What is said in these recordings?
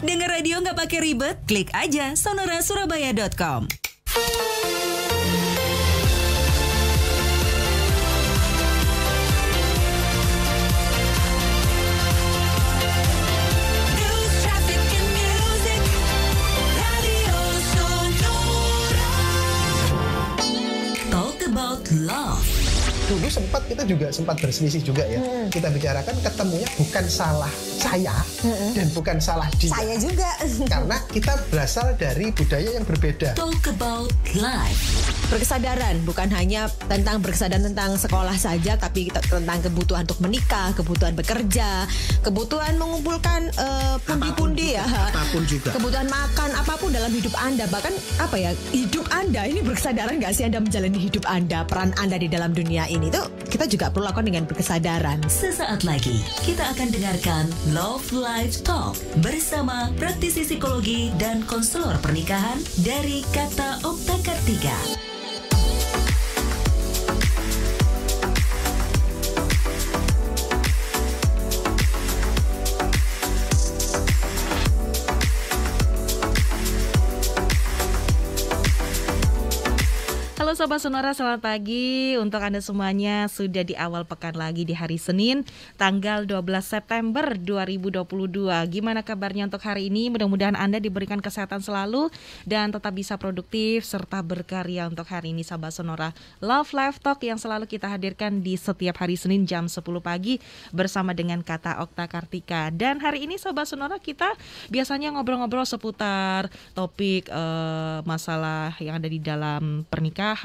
Dengar radio nggak pakai ribet? Klik aja sonораsurabaya.com. Talk about love. Dulu kita juga sempat berselisih juga ya. Kita bicarakan ketemunya bukan salah saya dan bukan salah dia. Saya juga. Karena kita berasal dari budaya yang berbeda. Talk about life. Berkesadaran bukan hanya berkesadaran tentang sekolah saja, tapi tentang kebutuhan untuk menikah, kebutuhan bekerja, kebutuhan mengumpulkan pundi-pundi ya. Apapun juga. Kebutuhan makan apapun dalam hidup Anda. Bahkan hidup Anda ini berkesadaran nggak sih Anda menjalani hidup Anda, peran Anda di dalam dunia ini tuh kita juga perlu lakukan dengan berkesadaran. Sesaat lagi kita akan dengarkan Love Life Talk bersama praktisi psikologi dan konselor pernikahan dari Kata Okta Kartika. Halo Sobat Sonora, selamat pagi untuk Anda semuanya. Sudah di awal pekan lagi di hari Senin, tanggal 12 September 2022. Gimana kabarnya untuk hari ini? Mudah-mudahan Anda diberikan kesehatan selalu dan tetap bisa produktif serta berkarya untuk hari ini Sobat Sonora. Love Life Talk yang selalu kita hadirkan di setiap hari Senin jam 10 pagi bersama dengan Kata Okta Kartika. Dan hari ini Sobat Sonora kita biasanya ngobrol-ngobrol seputar topik masalah yang ada di dalam pernikahan,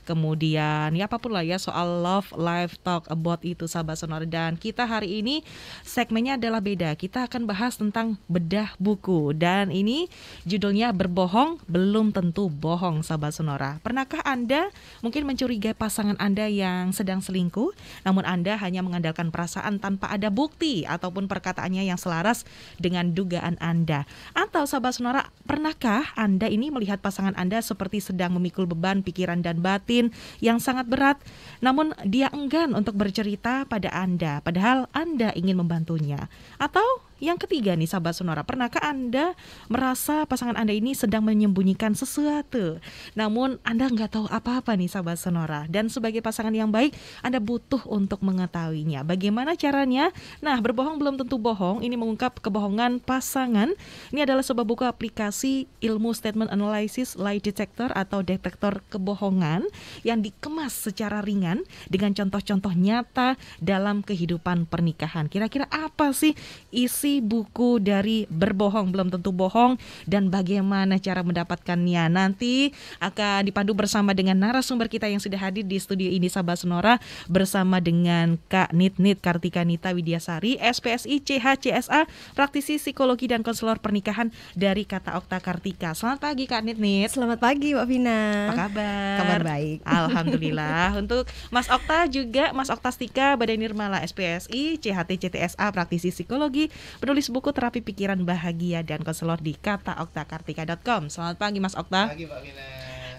kemudian ya apapun lah ya soal love life talk about itu Sahabat Sonora. Dan kita hari ini segmennya adalah beda. Kita akan bahas tentang bedah buku dan ini judulnya berbohong belum tentu bohong Sahabat Sonora. Pernahkah Anda mungkin mencurigai pasangan Anda yang sedang selingkuh, namun Anda hanya mengandalkan perasaan tanpa ada bukti ataupun perkataannya yang selaras dengan dugaan Anda? Atau Sahabat Sonora, pernahkah Anda ini melihat pasangan Anda seperti sedang memikul beban pikiran dan batin yang sangat berat, namun dia enggan untuk bercerita pada Anda, padahal Anda ingin membantunya? Atau yang ketiga nih Sahabat Sonora, pernahkah Anda merasa pasangan Anda ini sedang menyembunyikan sesuatu, namun Anda nggak tahu apa-apa nih Sahabat Sonora? Dan sebagai pasangan yang baik, Anda butuh untuk mengetahuinya. Bagaimana caranya? Nah, berbohong belum tentu bohong, ini mengungkap kebohongan pasangan. Ini adalah sebuah buku aplikasi ilmu statement analysis lie detector atau detektor kebohongan yang dikemas secara ringan dengan contoh-contoh nyata dalam kehidupan pernikahan. Kira-kira apa sih isi buku dari berbohong belum tentu bohong dan bagaimana cara mendapatkannya? Nanti akan dipandu bersama dengan narasumber kita yang sudah hadir di studio ini Sahabat Sonora, bersama dengan Kak Nit Kartika Nita Widyasari, SPSI CHCSA, praktisi psikologi dan konselor pernikahan dari Kata Okta Kartika. Selamat pagi Kak Nit. Selamat pagi Mbak Vina. Apa kabar? Kabar baik. Alhamdulillah. Untuk Mas Okta juga, Mas Oktastika Badai Nirmala, SPSI CHTCTSA, praktisi psikologi, penulis buku Terapi Pikiran Bahagia dan konselor di kataoktakartika.com. Selamat pagi Mas Okta. Pagi Mbak Vina.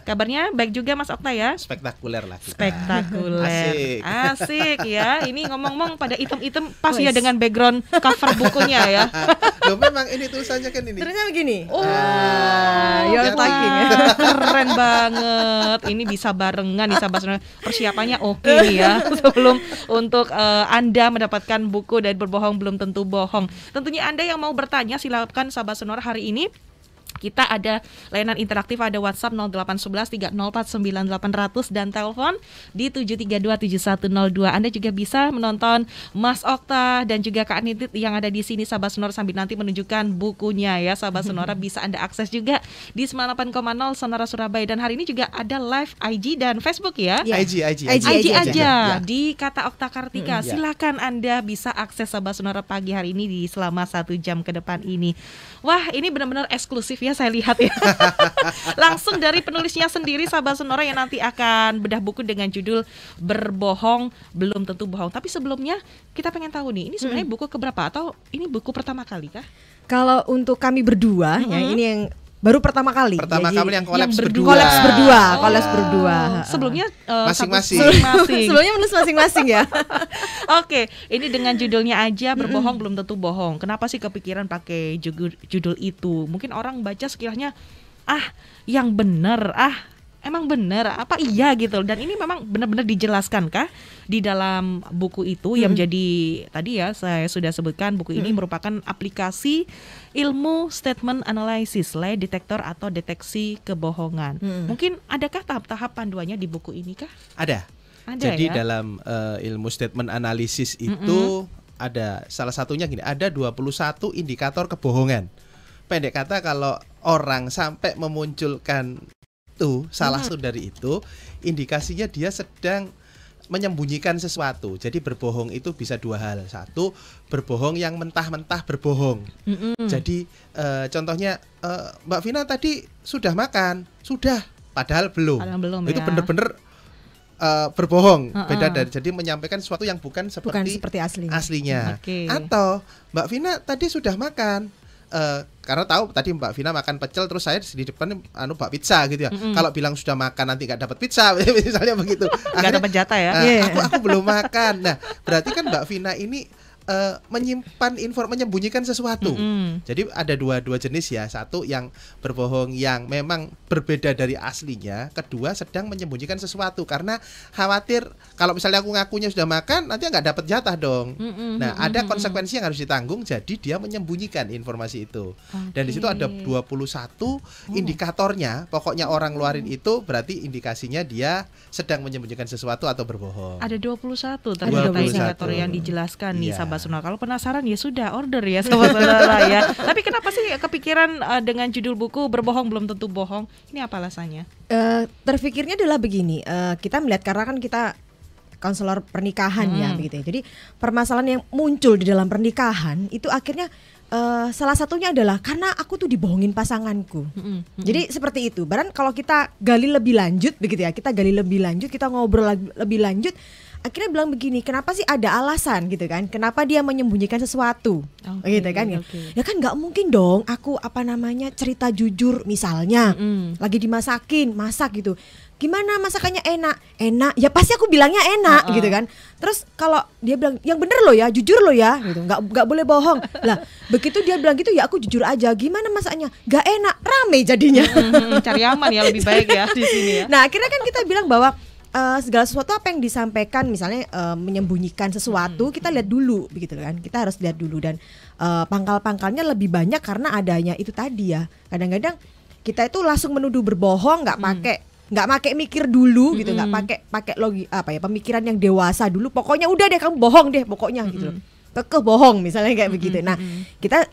Kabarnya baik juga Mas Okta ya? Spektakuler lah kita. Spektakuler. Asik ya. Ini ngomong-ngomong pada item-item pas ya dengan background cover bukunya ya. Loh memang ini tulisannya kan ini. Terusnya begini. You're talking ya. Keren banget. Ini bisa barengan nih Sahabat. Persiapannya oke nih ya. Sebelum untuk Anda mendapatkan buku dari Berbohong Belum Tentu Bohong. Tentunya Anda yang mau bertanya silakan Sahabat Sonora. Hari ini kita ada layanan interaktif, ada WhatsApp 0811 304 9800 dan telepon di 7327102. Anda juga bisa menonton Mas Okta dan juga Kak Nitit yang ada di sini Sahabat Sonora sambil nanti menunjukkan bukunya ya Sahabat Sonora. Bisa Anda akses juga di 98,0 Sonora Surabaya. Dan hari ini juga ada live IG dan Facebook ya. IG aja di Kata Okta Kartika. Ya. Silakan Anda bisa akses Sahabat Sonora pagi hari ini di selama 1 jam ke depan ini. Wah, ini benar-benar eksklusif ya saya lihat ya. Langsung dari penulisnya sendiri Sahabat Sonora yang nanti akan bedah buku dengan judul Berbohong Belum Tentu Bohong. Tapi sebelumnya kita pengen tahu nih, ini sebenarnya buku keberapa atau ini buku pertama kali kah? Kalau untuk kami berdua ya, ini yang Baru pertama kali. Pertama Jadi, kali yang kolaps berdua. Kolaps berdua. Sebelumnya Masing-masing. Sebelumnya menulis masing-masing ya. Oke, ini dengan judulnya aja berbohong belum tentu bohong. Kenapa sih kepikiran pakai judul itu? Mungkin orang baca sekiranya yang bener, emang bener apa iya gitu. Dan ini memang benar-benar dijelaskan kah di dalam buku itu yang menjadi tadi ya saya sudah sebutkan buku ini merupakan aplikasi ilmu statement analysis, lie detector atau deteksi kebohongan. Mungkin adakah tahap-tahap panduannya di buku ini kah? Ada. Ada Jadi ya? dalam ilmu statement analysis itu ada salah satunya gini, ada 21 indikator kebohongan. Pendek kata kalau orang sampai memunculkan salah satu dari itu, indikasinya dia sedang menyembunyikan sesuatu. Jadi berbohong itu bisa dua hal. Satu, berbohong yang mentah-mentah berbohong. Jadi contohnya Mbak Vina tadi sudah makan, sudah, padahal belum. Itu ya. bener-bener berbohong. Beda dari jadi menyampaikan sesuatu yang bukan seperti aslinya. Okay. Atau Mbak Vina tadi sudah makan. Karena tahu tadi Mbak Vina makan pecel, terus saya di depan bak pizza gitu ya. Kalau bilang sudah makan nanti nggak dapat pizza misalnya begitu. Nggak dapat jatah ya. Aku belum makan. Nah berarti kan Mbak Vina ini menyimpan menyembunyikan sesuatu. Jadi ada dua jenis ya. Satu yang berbohong yang memang berbeda dari aslinya. Kedua sedang menyembunyikan sesuatu karena khawatir kalau misalnya aku ngakunya sudah makan nanti nggak dapat jatah dong. Nah ada konsekuensi yang harus ditanggung. Jadi dia menyembunyikan informasi itu. Dan di situ ada 21 indikatornya. Pokoknya orang ngeluarin itu berarti indikasinya dia sedang menyembunyikan sesuatu atau berbohong. Ada 21 ternyata indikator yang dijelaskan nih sahabat Sonora. Kalau penasaran ya sudah order ya sahabat Sonora ya. Tapi kenapa sih kepikiran dengan judul buku berbohong belum tentu bohong? Ini apa alasannya? Terfikirnya adalah begini. Kita melihat karena kan kita konselor pernikahan ya begitu ya. Jadi permasalahan yang muncul di dalam pernikahan itu akhirnya salah satunya adalah karena aku tuh dibohongin pasanganku. Jadi seperti itu. Bahkan kalau kita gali lebih lanjut begitu ya, kita gali lebih lanjut, kita ngobrol lebih lanjut, akhirnya bilang begini, kenapa sih ada alasan gitu kan? Kenapa dia menyembunyikan sesuatu? Gitu kan ya? Ya kan nggak mungkin dong aku cerita jujur misalnya lagi dimasakin, masak gitu. Gimana masakannya enak ya pasti aku bilangnya enak gitu kan. Terus kalau dia bilang yang bener loh ya, jujur loh ya gitu, nggak boleh bohong lah. Begitu dia bilang gitu ya aku jujur aja. Gimana masaknya nggak enak, rame jadinya. Cari aman ya lebih baik ya di sini ya. Nah akhirnya kan kita bilang bahwa segala sesuatu apa yang disampaikan misalnya menyembunyikan sesuatu kita lihat dulu begitu kan. Kita harus lihat dulu dan pangkal-pangkalnya lebih banyak karena adanya itu tadi ya. Kadang-kadang kita itu langsung menuduh berbohong nggak pakai mikir dulu gitu, nggak pakai pemikiran yang dewasa dulu. Pokoknya udah deh kamu bohong deh pokoknya gitu loh. Kekeh bohong misalnya kayak begitu. Nah kita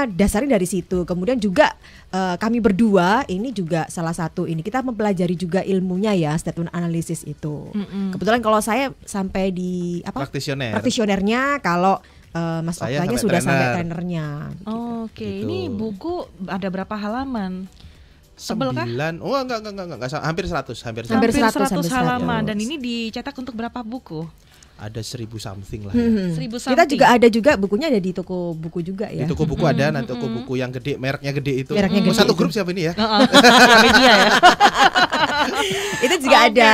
dasarnya dari situ. Kemudian juga kami berdua ini juga salah satu ini kita mempelajari juga ilmunya ya statement analysis itu. Kebetulan kalau saya sampai di praktisionernya, kalau Mas Oktanya sudah sampai trainernya. Oke, ini buku ada berapa halaman? 9, enggak, hampir 100 halaman. Dan ini dicetak untuk berapa buku? Ada 1000 something lah. 1000 something. Kita juga ada juga bukunya ada di toko buku juga ya. Di toko buku ada, nanti toko buku yang gede, mereknya gede itu. Satu grup siapa ini ya? Media ya. Itu juga ada.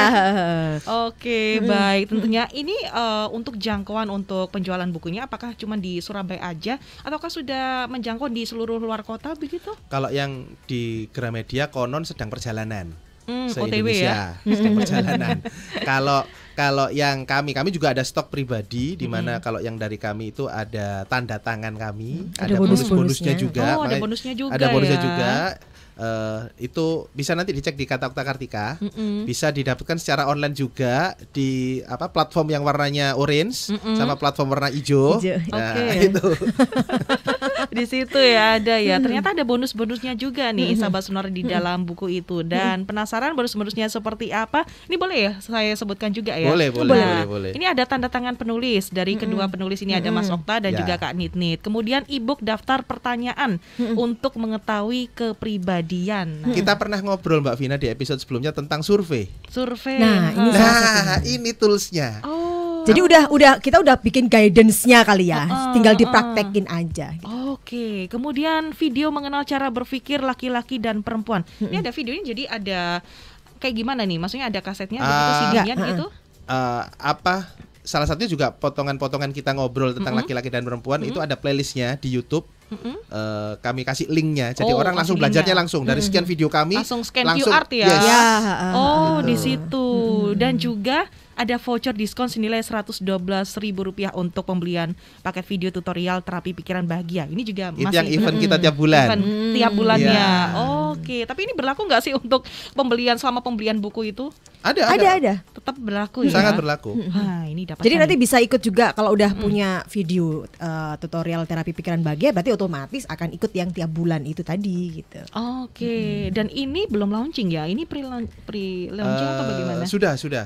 Oke, baik. Tentunya ini untuk jangkauan untuk penjualan bukunya apakah cuma di Surabaya aja ataukah sudah menjangkau di seluruh luar kota begitu? Kalau yang di Gramedia konon sedang perjalanan. OTW ya. Sedang perjalanan. Kalau yang kami juga ada stok pribadi di mana kalau yang dari kami itu ada tanda tangan kami, ada bonus-bonusnya juga. Ada bonusnya juga. Ada bonusnya juga. Itu bisa nanti dicek di Kata Okta Kartika. Bisa didapatkan secara online juga di platform yang warnanya orange sama platform warna hijau. Nah, itu. Di situ ya ada ya. Ternyata ada bonus-bonusnya juga nih sahabat Sonora di dalam buku itu. Dan penasaran bonus-bonusnya seperti apa? Ini boleh ya saya sebutkan juga ya. Boleh. Ini ada tanda tangan penulis dari kedua penulis ini, ada Mas Okta dan juga Kak Nitnit. Kemudian e-book daftar pertanyaan untuk mengetahui kepribadian. Kita pernah ngobrol Mbak Vina di episode sebelumnya tentang survei. Nah, ini toolsnya. Jadi kita udah bikin guidance-nya kali ya. Tinggal dipraktekin aja. Oke, kemudian video mengenal cara berpikir laki-laki dan perempuan. Ini ada videonya, jadi ada kayak gimana nih? Maksudnya ada kasetnya, begitu CD-nya gitu? Salah satunya juga potongan-potongan kita ngobrol tentang laki-laki dan perempuan itu ada playlistnya di YouTube. Kami kasih linknya, jadi orang langsung belajarnya langsung dari sekian video kami langsung scan QR ya. Yes. Oh, di situ. Dan juga ada voucher diskon senilai Rp112.000 untuk pembelian paket video tutorial terapi pikiran bahagia. Ini juga itu masih yang event kita tiap bulan. Tiap bulannya. Yeah. Oke, tapi ini berlaku nggak sih untuk selama pembelian buku itu? Ada. Tetap berlaku ya. Sangat berlaku. Wah, ini dapat. Jadi nanti bisa ikut juga kalau udah punya video tutorial terapi pikiran bahagia, berarti otomatis akan ikut yang tiap bulan itu tadi gitu. Oke, dan ini belum launching ya? Ini pre-launching atau bagaimana?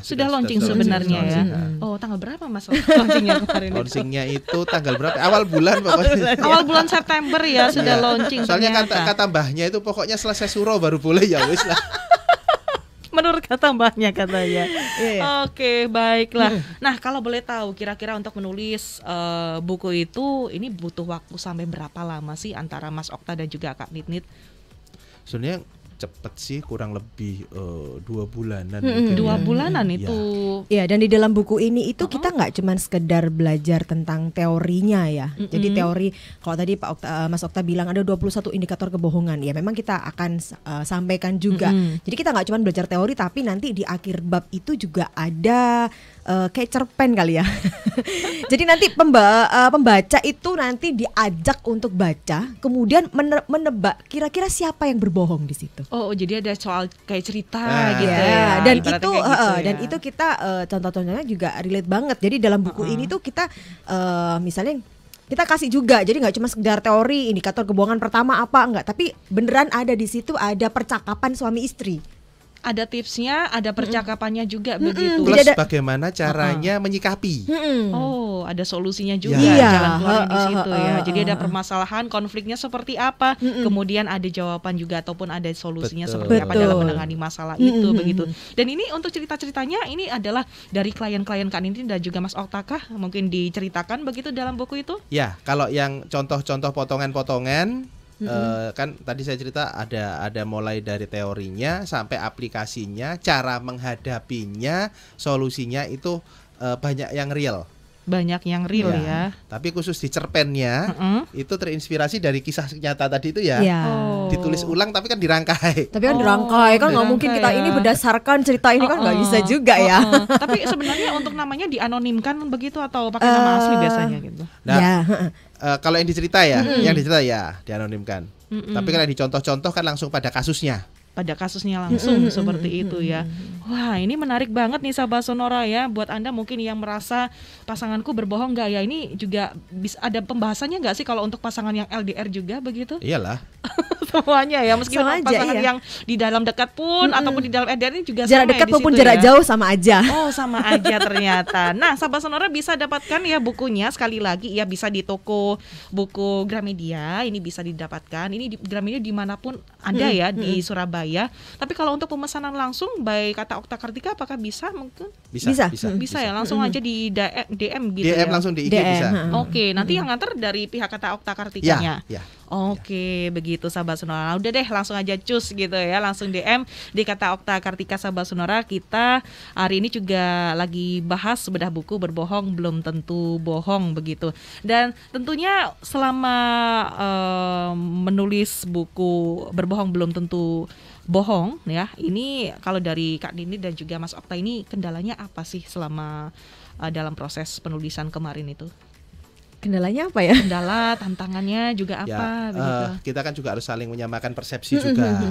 Sudah launching sebenarnya ya. Oh, tanggal berapa Mas launchingnya kemarin? Launchingnya itu tanggal berapa? Awal bulan pokoknya. Awal bulan September ya sudah launching. Soalnya kata mbahnya itu pokoknya selesai suro baru boleh, ya wis lah. Menurut kata mbahnya katanya. Oke, baiklah. Nah, kalau boleh tahu kira-kira untuk menulis buku itu ini butuh waktu sampai berapa lama sih antara Mas Okta dan juga Kak Nitnit? Sebenarnya cepet sih, kurang lebih 2 bulanan. 2 bulanan itu. Ya, dan di dalam buku ini itu kita nggak cuman sekedar belajar tentang teorinya ya. Jadi teori, kalau tadi Mas Okta bilang ada 21 indikator kebohongan. Ya memang kita akan sampaikan juga. Jadi kita nggak cuman belajar teori, tapi nanti di akhir bab itu juga ada kayak cerpen kali ya. Jadi nanti pembaca itu nanti diajak untuk baca, kemudian menebak kira-kira siapa yang berbohong di situ. Oh, jadi ada soal kayak cerita gitu ya. Dan itu gitu ya. dan itu kita contoh-contohnya juga relate banget. Jadi dalam buku ini tuh kita misalnya kita kasih juga, jadi nggak cuma sekedar teori indikator kebohongan pertama apa enggak, tapi beneran ada di situ, ada percakapan suami istri. Ada tipsnya, ada percakapannya juga begitu. Plus bagaimana caranya menyikapi. Oh, ada solusinya juga, Iya. jalan keluar di situ ya. Jadi ada permasalahan, konfliknya seperti apa, kemudian ada jawaban juga ataupun ada solusinya seperti apa dalam menangani masalah itu begitu. Dan ini untuk cerita-ceritanya ini adalah dari klien-klien Kak Nitnit dan juga Mas Okta kah? Mungkin diceritakan begitu dalam buku itu? Ya, kalau yang contoh-contoh potongan-potongan kan tadi saya cerita ada mulai dari teorinya sampai aplikasinya, cara menghadapinya, solusinya itu banyak yang real. Banyak yang real ya. Tapi khusus di cerpennya itu terinspirasi dari kisah nyata tadi itu ya. Ditulis ulang tapi kan dirangkai. Tapi kan dirangkai kan nggak mungkin kita ini berdasarkan cerita ini kan nggak bisa juga ya. Tapi sebenarnya untuk namanya dianonimkan begitu atau pakai nama asli biasanya gitu. Nah, kalau yang dicerita ya, dianonimkan. Tapi kalau yang dicontoh-contoh kan langsung pada kasusnya. Pada kasusnya langsung seperti itu ya. Wah, ini menarik banget nih sahabat Sonora ya. Buat Anda mungkin yang merasa pasanganku berbohong nggak ya, ini juga bisa ada pembahasannya nggak sih kalau untuk pasangan yang LDR juga begitu? Iyalah. Semuanya ya, meskipun Sama aja, pasangan iya. yang di dalam dekat pun ataupun di dalam LDR ini juga Jarak sama dekat ya di maupun situ jarak ya? jauh sama aja. Oh, sama aja ternyata. Nah, sahabat Sonora bisa dapatkan ya bukunya, sekali lagi ya, bisa di toko buku Gramedia. Ini bisa didapatkan. Ini di Gramedia dimanapun Anda ya, di Surabaya. Tapi kalau untuk pemesanan langsung by Kata Okta Kartika, apakah bisa mungkin? Bisa ya, langsung aja di DM gitu DM ya. langsung di IG bisa. Oke, nanti yang nganter dari pihak Kata Okta Kartikanya. Ya. Oke, begitu sahabat Sonora. Udah deh, langsung aja cus gitu ya, langsung DM di Kata Okta Kartika sahabat Sonora. Kita hari ini juga lagi bahas bedah buku Berbohong Belum Tentu Bohong begitu. Dan tentunya selama menulis buku Berbohong Belum Tentu Bohong ya, ini kalau dari Kak Nitnit dan juga Mas Okta ini kendalanya apa sih selama dalam proses penulisan kemarin itu? Kendalanya apa ya? Kendala, tantangannya juga apa begitu? Kita kan juga harus saling menyamakan persepsi juga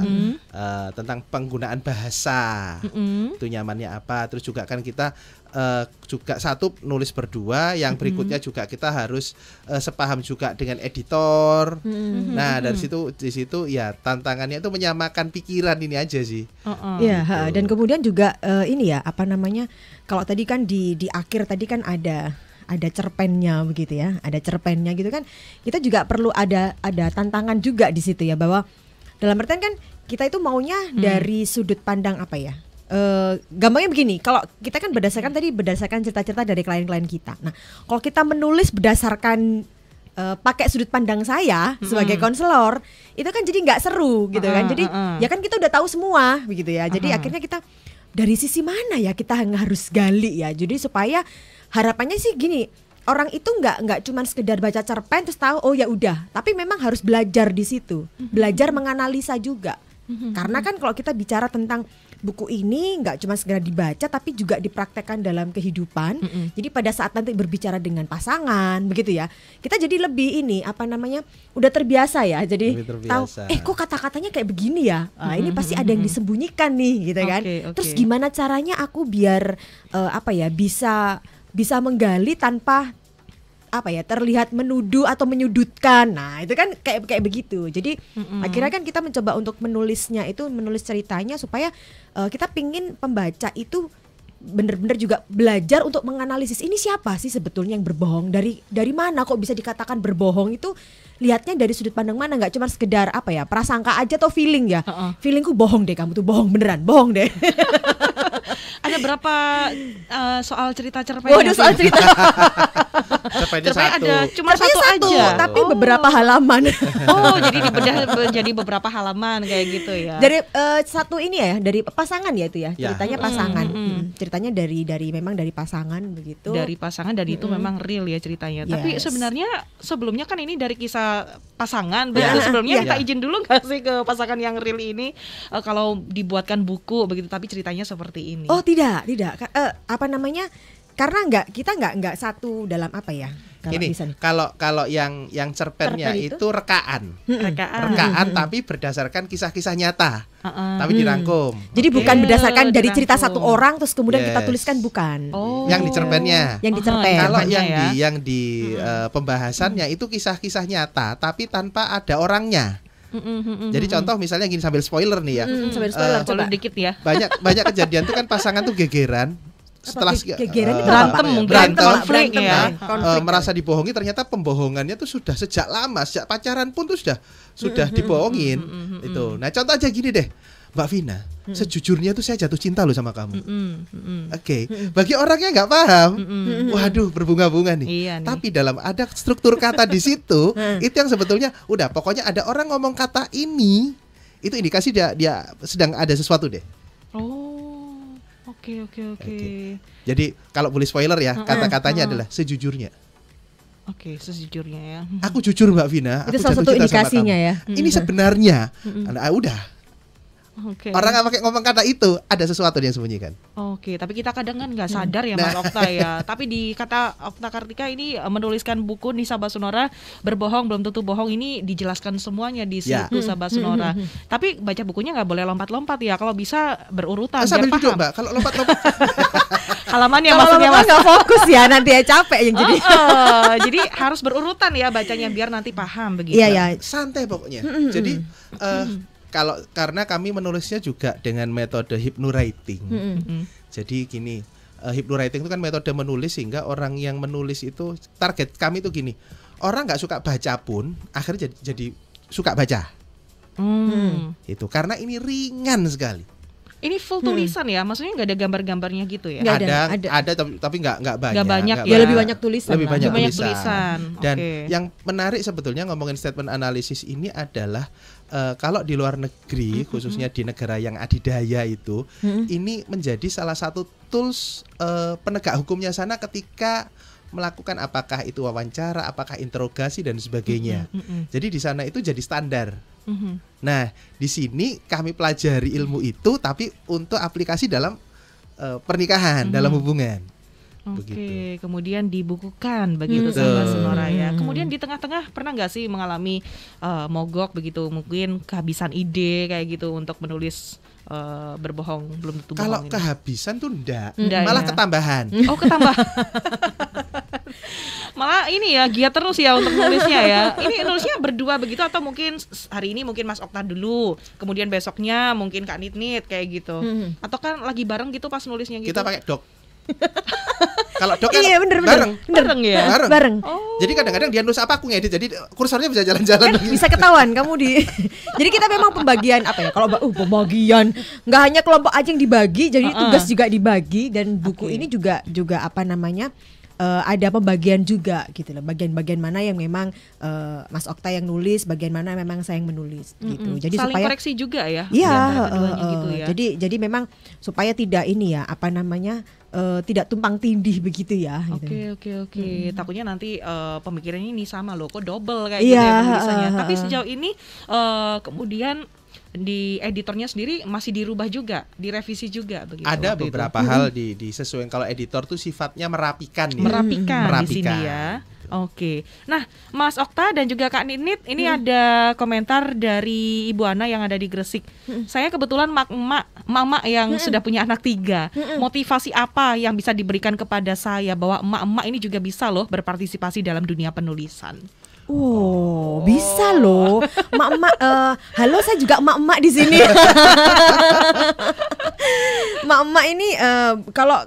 tentang penggunaan bahasa. Itu nyamannya apa. Terus juga kan kita juga satu nulis berdua, yang berikutnya juga kita harus sepaham juga dengan editor. Nah, di situ ya tantangannya itu menyamakan pikiran ini aja sih. Iya, dan kemudian juga ini ya, apa namanya? Kalau tadi kan di akhir tadi kan ada cerpennya begitu ya, ada cerpennya gitu kan. Kita juga perlu ada tantangan juga di situ ya, bahwa dalam artian kan kita itu maunya dari sudut pandang apa ya? Gampangnya begini, kalau kita kan berdasarkan cerita-cerita dari klien-klien kita. Nah, kalau kita menulis berdasarkan pakai sudut pandang saya sebagai konselor, itu kan jadi nggak seru gitu kan. Jadi ya kan kita udah tahu semua begitu ya. Jadi akhirnya kita dari sisi mana ya kita harus gali ya. Jadi supaya harapannya sih gini, orang itu nggak cuma sekedar baca cerpen terus tahu oh ya udah, tapi memang harus belajar di situ, belajar menganalisa juga. Karena kan kalau kita bicara tentang buku ini nggak cuma sekedar dibaca tapi juga dipraktekkan dalam kehidupan. Jadi pada saat nanti berbicara dengan pasangan begitu ya, kita jadi lebih udah terbiasa ya. Jadi tahu kok kata-katanya kayak begini ya. Ini pasti ada yang disembunyikan nih gitu kan. Terus gimana caranya aku biar bisa menggali tanpa terlihat menuduh atau menyudutkan. Nah, itu kan kayak begitu. Jadi akhirnya kan kita mencoba untuk menulis ceritanya supaya kita pingin pembaca itu benar-benar juga belajar untuk menganalisis ini siapa sih sebetulnya yang berbohong, dari mana kok bisa dikatakan berbohong, itu lihatnya dari sudut pandang mana, nggak cuma sekedar prasangka aja atau feeling ya. Feelingku bohong deh, kamu tuh bohong beneran, bohong deh. Ada berapa soal cerita cerpen? Waduh, soal cerita. Cerpennya satu. Ada cuma satu aja. Tapi beberapa halaman. Oh, jadi dibedah jadi beberapa halaman kayak gitu ya. Dari satu ini ya, dari pasangan ya itu ya. Ceritanya pasangan. Ceritanya memang dari pasangan begitu. Dari pasangan dan itu memang real ya ceritanya. Yes. Tapi sebenarnya sebelumnya kan ini dari kisah pasangan. Begitu sebelumnya kita izin dulu nggak sih ke pasangan yang real ini kalau dibuatkan buku begitu, tapi ceritanya seperti ini. Oh tidak. Karena kita nggak satu dalam kalau yang cerpennya itu rekaan. Rekaan tapi berdasarkan kisah-kisah nyata. Tapi dirangkum. Jadi bukan berdasarkan dari cerita satu orang terus kemudian kita tuliskan, bukan. Yang di cerpennya. Yang di cerpen. Kalau yang di pembahasannya itu kisah-kisah nyata tapi tanpa ada orangnya. Jadi contoh misalnya gini, sambil spoiler nih ya. Sambil spoiler coba dikit ya. Banyak kejadian tuh kan pasangan tuh gegeran. Setelah berantem konflik ya. Merasa dibohongi, ternyata pembohongannya tuh sudah sejak lama, sejak pacaran pun tuh sudah dibohongin. Itu. Nah, contoh aja gini deh. Mbak Vina, sejujurnya tuh saya jatuh cinta loh sama kamu. Oke. Bagi orangnya nggak paham, waduh berbunga-bunga nih. Iya nih. Tapi dalam ada struktur kata di situ, itu yang sebetulnya udah pokoknya ada orang ngomong kata ini, itu indikasi dia sedang ada sesuatu deh. Oke. Jadi kalau boleh spoiler ya, kata-katanya adalah sejujurnya. Oke, sejujurnya ya. Aku jujur Mbak Vina, itu aku salah satu jatuh cinta indikasinya sama kamu. Ini sebenarnya, udah. Orang nggak pakai ngomong kata itu, ada sesuatu yang sembunyikan. Oke, tapi kita kadang kan nggak sadar ya Mas Okta ya. Tapi di kata Okta Kartika ini menuliskan buku Nisa Basunora, berbohong belum tentu bohong, ini dijelaskan semuanya di situ Sabah Sonora. Tapi baca bukunya nggak boleh lompat-lompat ya. Kalau bisa berurutan biar sambil duduk paham. Mbak, kalau lompat-lompat halamannya maksudnya Mas. Nggak fokus ya, nanti ya capek yang jadi. Jadi harus berurutan ya bacanya biar nanti paham begitu. Iya. Santai pokoknya. Jadi karena kami menulisnya juga dengan metode hypnowriting. Jadi gini, hypnowriting itu kan metode menulis sehingga orang yang menulis itu, target kami itu gini, orang nggak suka baca pun akhirnya jadi suka baca. Itu karena ini ringan sekali. Ini full tulisan ya, maksudnya nggak ada gambar-gambarnya gitu ya? Ada tapi nggak banyak. Nggak banyak ya, lebih banyak tulisan. Lebih banyak tulisan. Dan yang menarik sebetulnya ngomongin statement analisis ini adalah kalau di luar negeri, khususnya di negara yang adidaya itu, ini menjadi salah satu tools penegak hukumnya sana ketika melakukan apakah itu wawancara, apakah interogasi dan sebagainya. Jadi di sana itu jadi standar. Nah, di sini kami pelajari ilmu itu tapi untuk aplikasi dalam pernikahan, dalam hubungan. Oke, kemudian dibukukan begitu Sabah Sonora ya. Kemudian di tengah-tengah pernah nggak sih mengalami mogok begitu, mungkin kehabisan ide kayak gitu untuk menulis berbohong belum tentu bohong. Kalau ini kehabisan tuh enggak malah ya? ketambahan. Oh, ketambahan. Malah ini ya giat terus ya untuk nulisnya ya. Ini nulisnya berdua begitu atau mungkin hari ini mungkin Mas Okta dulu, kemudian besoknya mungkin Kak Nit kayak gitu. Atau kan lagi bareng gitu pas nulisnya gitu. Kita pakai doc. Kalau dok kan bareng ya. Bareng. Oh. Jadi kadang-kadang dia nulis apa aku ngedit, jadi kursornya bisa jalan-jalan. Bisa ketahuan kamu di. Jadi kita memang pembagian Kalau pembagian nggak hanya kelompok aja yang dibagi, jadi tugas juga dibagi dan buku ini juga ada pembagian juga gitu loh. Bagian-bagian mana yang memang Mas Okta yang nulis, bagian mana memang saya yang menulis gitu. Jadi saling supaya koreksi juga ya. Iya, gitu ya. Jadi memang supaya tidak ini ya, apa namanya? Tidak tumpang tindih begitu ya. Oke. Takutnya nanti pemikirannya ini sama loh, kok double kayak gitu ya penulisannya. Tapi sejauh ini kemudian di editornya sendiri masih dirubah juga, direvisi juga begitu. Ada beberapa hal disesuaikan. Kalau editor tuh sifatnya merapikan ya. Merapikan di sini ya. Oke. Nah, Mas Okta dan juga Kak Ninit, ini ada komentar dari Ibu Ana yang ada di Gresik. Saya kebetulan emak-emak yang sudah punya anak 3. Motivasi apa yang bisa diberikan kepada saya bahwa emak-emak ini juga bisa loh berpartisipasi dalam dunia penulisan? Oh, bisa loh. Emak-emak, halo, saya juga emak-emak di sini. Emak-emak ini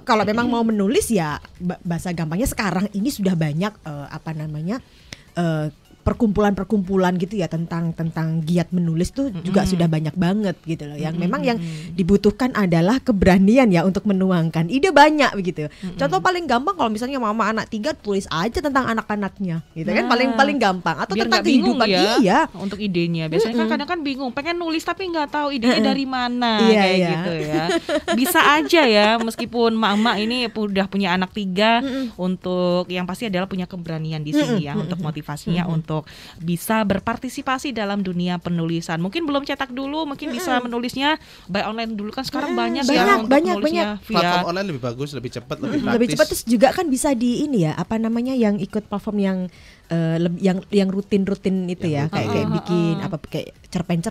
kalau memang mau menulis ya bahasa gampangnya sekarang ini sudah banyak perkumpulan-perkumpulan gitu ya tentang giat menulis tuh juga sudah banyak banget gitu loh. Yang memang yang dibutuhkan adalah keberanian ya untuk menuangkan ide banyak begitu. Contoh paling gampang kalau misalnya mama anak 3 tulis aja tentang anak-anaknya gitu kan, paling gampang. Atau biar tentang bingung kehidupan ya, iya untuk idenya. Biasanya kan kadang kan bingung, pengen nulis tapi nggak tahu idenya dari mana kayak gitu ya. Bisa aja ya meskipun mama ini udah punya anak 3 untuk yang pasti adalah punya keberanian di sini ya untuk motivasinya untuk bisa berpartisipasi dalam dunia penulisan. Mungkin belum cetak dulu, mungkin bisa menulisnya by online dulu kan sekarang banyak ya untuk menulisnya via platform online lebih bagus, lebih cepat, lebih praktis. lebih cepat. Terus juga kan bisa di ini ya, apa namanya yang ikut platform yang rutin itu ya, kayak bikin apa kayak cerpen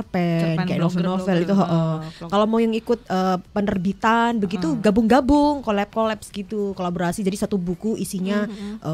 kayak novel itu. Kalau mau yang ikut penerbitan begitu gabung-gabung, collab gitu, kolaborasi jadi satu buku isinya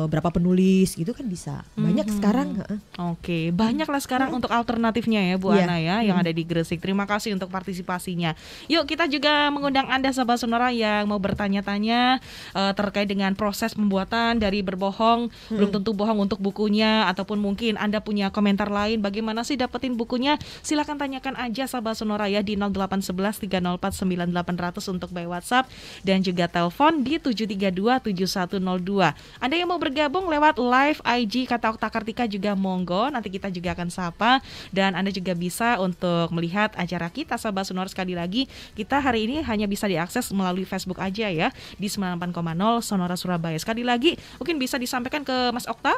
berapa penulis gitu kan bisa. Banyak sekarang. Oke, banyak lah sekarang untuk alternatifnya ya Bu Ana ya yang ada di Gresik. Terima kasih untuk partisipasinya. Yuk kita juga mengundang Anda Sahabat Sonora yang mau bertanya-tanya terkait dengan proses pembuatan dari berbohong, belum tentu bohong untuk bukunya, ataupun mungkin Anda punya komentar lain bagaimana sih dapetin bukunya. Silakan tanyakan aja Sahabat Sonora ya di 0811 304 9800 untuk by WhatsApp dan juga telepon di 732 7102. Anda yang mau bergabung lewat live IG Kata Okta Kartika juga monggo, nanti kita juga akan sapa. Dan Anda juga bisa untuk melihat acara kita Sahabat Sonora. Sekali lagi kita hari ini hanya bisa diakses melalui Facebook aja ya di 98,0 Sonora Surabaya. Sekali lagi mungkin bisa disampaikan ke Mas Okta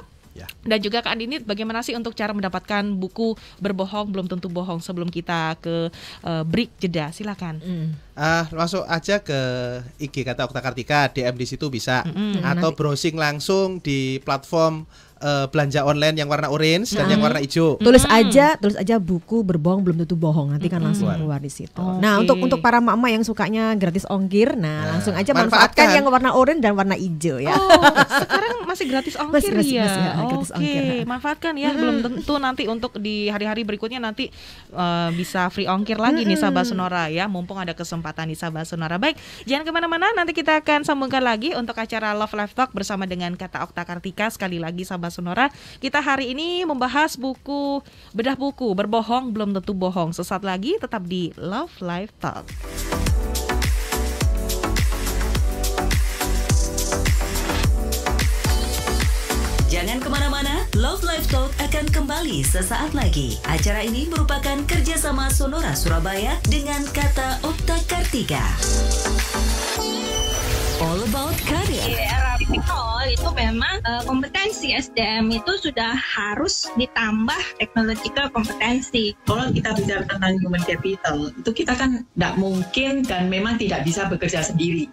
dan juga Kak Dinit, bagaimana sih untuk cara mendapatkan buku Berbohong Belum Tentu Bohong sebelum kita ke break jeda. Silakan. Masuk aja ke IG Kata Okta Kartika, DM di situ bisa, atau browsing langsung di platform belanja online yang warna orange dan yang warna hijau. Tulis aja buku Berbohong Belum Tentu Bohong, nanti kan langsung keluar di situ. Nah, untuk para mama yang sukanya gratis ongkir, langsung aja manfaatkan yang warna orange dan warna hijau ya. Sekarang masih gratis ongkir Oke, manfaatkan ya. Belum tentu nanti untuk di hari-hari berikutnya nanti bisa free ongkir lagi nih Sahabat Sonora ya. Mumpung ada kesempatan di Sahabat Sonora. Baik, jangan kemana-mana, nanti kita akan sambungkan lagi untuk acara Love Live Talk bersama dengan Kata Okta Kartika. Sekali lagi Sahabat Sonora, kita hari ini membahas bedah buku Berbohong Belum Tentu Bohong. Sesaat lagi tetap di Love Live Talk. Jangan kemana-mana, Love Live Talk akan kembali sesaat lagi. Acara ini merupakan kerjasama Sonora Surabaya dengan Kata Okta Kartika. All about career. Di era digital itu memang kompetensi SDM itu sudah harus ditambah technological kompetensi. Kalau kita bicara tentang human capital, itu kita kan tidak mungkin dan memang tidak bisa bekerja sendiri.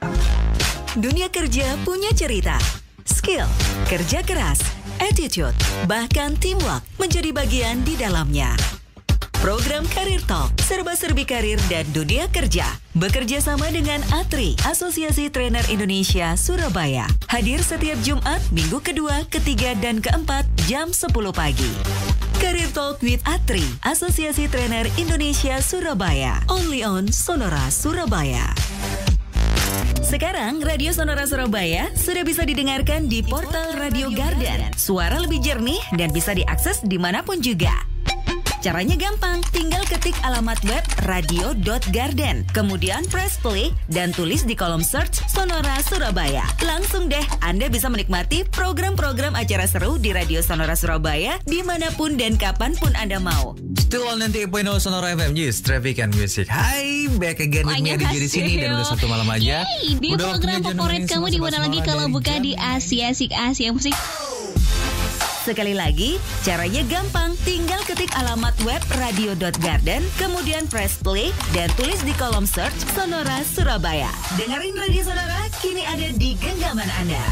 Dunia kerja punya cerita, skill, kerja keras, attitude, bahkan teamwork menjadi bagian di dalamnya. Program Career Talk, serba-serbi karir dan dunia kerja. Bekerja sama dengan ATRI, Asosiasi Trainer Indonesia Surabaya. Hadir setiap Jumat, minggu kedua, ketiga, dan keempat, jam 10 pagi. Career Talk with ATRI, Asosiasi Trainer Indonesia Surabaya. Only on Sonora Surabaya. Sekarang Radio Sonora Surabaya sudah bisa didengarkan di portal Radio Garden. Suara lebih jernih dan bisa diakses dimanapun juga. Caranya gampang, tinggal ketik alamat web radio.garden, kemudian press play dan tulis di kolom search Sonora Surabaya. Langsung deh, Anda bisa menikmati program-program acara seru di Radio Sonora Surabaya dimanapun dan kapanpun Anda mau. Still on 98.0 Sonora FM News, Traffic and Music. Hai, back again with me di sini dan udah satu malam aja. Di program favorit kamu di mana lagi kalau bukan di Asik Musik. Sekali lagi, caranya gampang. Tinggal ketik alamat web radio.garden, kemudian press play dan tulis di kolom search Sonora Surabaya. Dengerin Radio Sonora kini ada di genggaman Anda.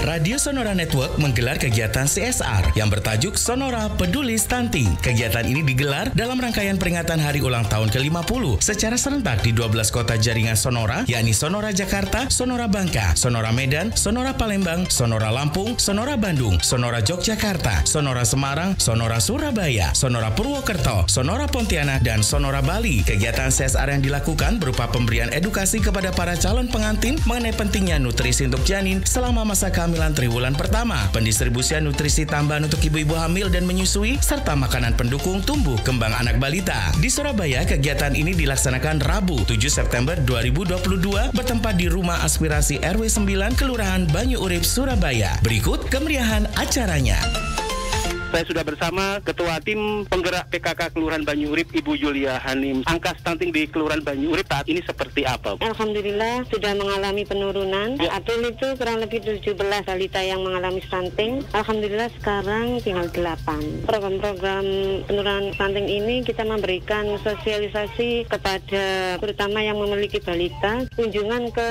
Radio Sonora Network menggelar kegiatan CSR yang bertajuk Sonora Peduli Stunting. Kegiatan ini digelar dalam rangkaian peringatan Hari Ulang Tahun ke-50 secara serentak di 12 kota jaringan Sonora, yakni Sonora Jakarta, Sonora Bangka, Sonora Medan, Sonora Palembang, Sonora Lampung, Sonora Bandung, Sonora Yogyakarta, Sonora Semarang, Sonora Surabaya, Sonora Purwokerto, Sonora Pontianak, dan Sonora Bali. Kegiatan CSR yang dilakukan berupa pemberian edukasi kepada para calon pengantin mengenai pentingnya nutrisi untuk janin selama masa kehamilan triwulan pertama, pendistribusian nutrisi tambahan untuk ibu-ibu hamil dan menyusui, serta makanan pendukung tumbuh kembang anak balita. Di Surabaya, kegiatan ini dilaksanakan Rabu 7 September 2022 bertempat di Rumah Aspirasi RW 9 Kelurahan Banyu Urip, Surabaya. Berikut kemeriahan acaranya. Saya sudah bersama Ketua Tim Penggerak PKK Kelurahan Banyu Urip, Ibu Julia Hanim. Angka stunting di Kelurahan Banyu Urip saat ini seperti apa? Alhamdulillah sudah mengalami penurunan. Di April itu kurang lebih 17 balita yang mengalami stunting. Alhamdulillah sekarang tinggal 8. Program-program penurunan stunting ini kita memberikan sosialisasi kepada terutama yang memiliki balita, kunjungan ke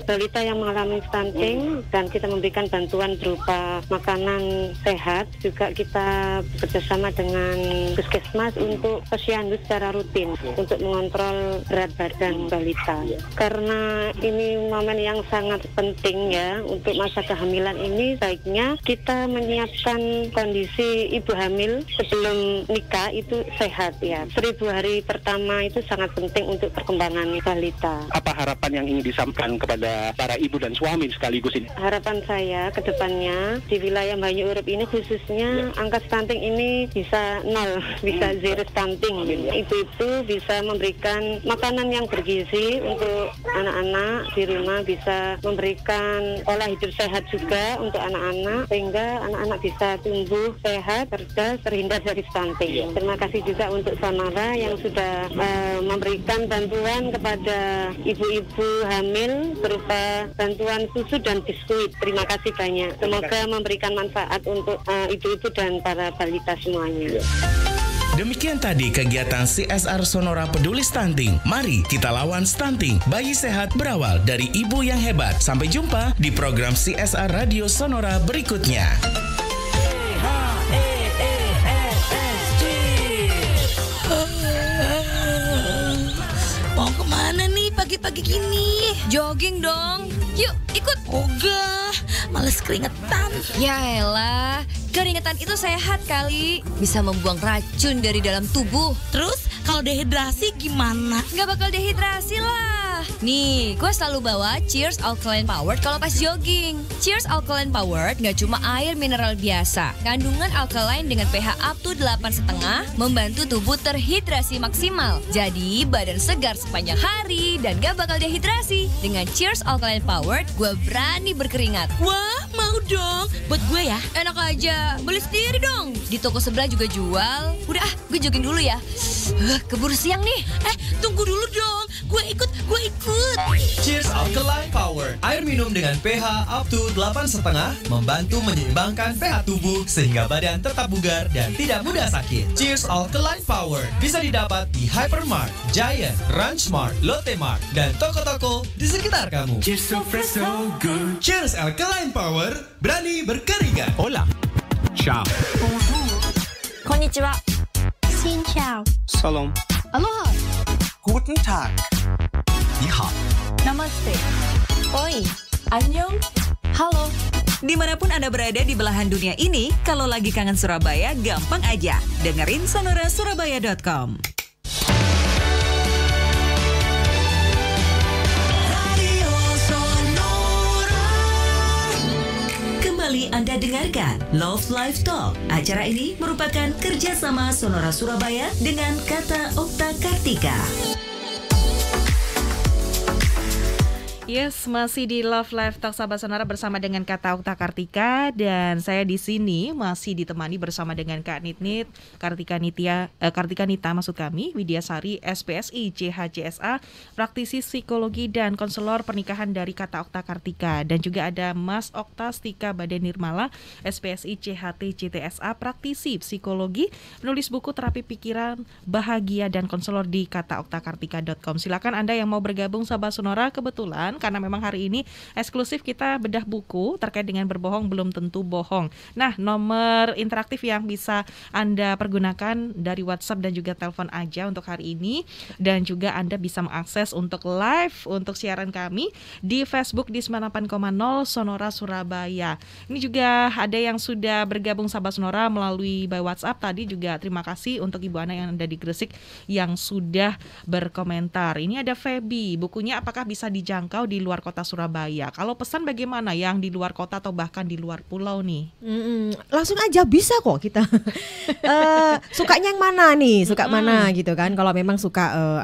balita yang mengalami stunting, dan kita memberikan bantuan berupa makanan sehat. Juga kita bekerjasama dengan puskesmas untuk posyandu secara rutin untuk mengontrol berat badan balita. Karena ini momen yang sangat penting ya untuk masa kehamilan ini, baiknya kita menyiapkan kondisi ibu hamil sebelum nikah itu sehat ya. 1000 hari pertama itu sangat penting untuk perkembangan balita. Apa harapan yang ingin disampaikan kepada para ibu dan suami sekaligus ini? Harapan saya ke depannya di wilayah Banyu Urip ini khususnya angka stunting ini bisa 0, bisa zero stunting. Ibu-ibu bisa memberikan makanan yang bergizi untuk anak-anak di rumah, bisa memberikan pola hidup sehat juga untuk anak-anak sehingga anak-anak bisa tumbuh sehat, cerdas, terhindar dari stunting. Terima kasih juga untuk Sonora yang sudah memberikan bantuan kepada ibu-ibu hamil berupa bantuan susu dan biskuit. Terima kasih banyak. Semoga memberikan manfaat untuk ibu-ibu dan para balita semuanya. Demikian tadi kegiatan CSR Sonora Peduli Stunting. Mari kita lawan stunting. Bayi sehat berawal dari ibu yang hebat. Sampai jumpa di program CSR Radio Sonora berikutnya. Mau kemana nih pagi-pagi gini? Jogging dong. Yuk ikut. Ogah, males keringetan. Ya elah, keringetan itu sehat kali. Bisa membuang racun dari dalam tubuh. Terus kalau dehidrasi gimana? Gak bakal dehidrasi lah. Nih, gue selalu bawa Cheers Alkaline Powered kalau pas jogging. Cheers Alkaline Powered gak cuma air mineral biasa. Kandungan alkaline dengan pH up to 8,5 membantu tubuh terhidrasi maksimal. Jadi badan segar sepanjang hari dan gak bakal dehidrasi. Dengan Cheers Alkaline Powered, gue berani berkeringat. Wah, mau dong. Buat gue ya. Enak aja, beli sendiri dong. Di toko sebelah juga jual. Udah gue jogging dulu ya. Keburu siang nih. Tunggu dulu dong. Gue ikut. Cheers Alkaline Power. Air minum dengan pH up to 8,5 membantu menyeimbangkan pH tubuh sehingga badan tetap bugar dan tidak mudah sakit. Cheers Alkaline Power bisa didapat di Hypermart, Giant, Ranchmart, Lotte Mart, dan toko-toko di sekitar kamu. Cheers so fresh so good. Cheers Alkaline Power, berani berkeringat. Hola. Ciao. Konnichiwa. Xin chào. Salam. Aloha. Guten Tag. 你好 Namaste. Oi. Annyeong. Halo. Dimanapun Anda berada di belahan dunia ini, kalau lagi kangen Surabaya, gampang aja. Dengerin sonorasurabaya.com. kembali Anda dengarkan Love Live Talk. Acara ini merupakan kerjasama Sonora Surabaya dengan Kata Okta Kartika. Yes, masih di Love Live Talk sahabat Sonora bersama dengan Kata Okta Kartika, dan saya di sini masih ditemani bersama dengan Kak Nitnit, Kartika Nita maksud kami, Widyasari SPSI CHCSA, praktisi psikologi dan konselor pernikahan dari Kata Okta Kartika, dan juga ada Mas Okta Stika Baden Nirmala SPSI CHT CTSA, praktisi psikologi, penulis buku terapi pikiran bahagia dan konselor di kataoktakartika.com. Silakan Anda yang mau bergabung sahabat Sonora, kebetulan karena memang hari ini eksklusif kita bedah buku terkait dengan berbohong belum tentu bohong. Nah, nomor interaktif yang bisa Anda pergunakan dari WhatsApp dan juga telepon aja untuk hari ini, dan juga Anda bisa mengakses untuk live untuk siaran kami di Facebook di 98,0 Sonora Surabaya. Ini juga ada yang sudah bergabung sahabat Sonora melalui by WhatsApp. Tadi juga terima kasih untuk Ibu Ana yang ada di Gresik yang sudah berkomentar. Ini ada Feby, bukunya apakah bisa dijangkau di luar kota Surabaya? Kalau pesan bagaimana yang di luar kota atau bahkan di luar pulau nih? Langsung aja bisa kok kita. Sukanya yang mana nih? Suka mana gitu kan? Kalau memang suka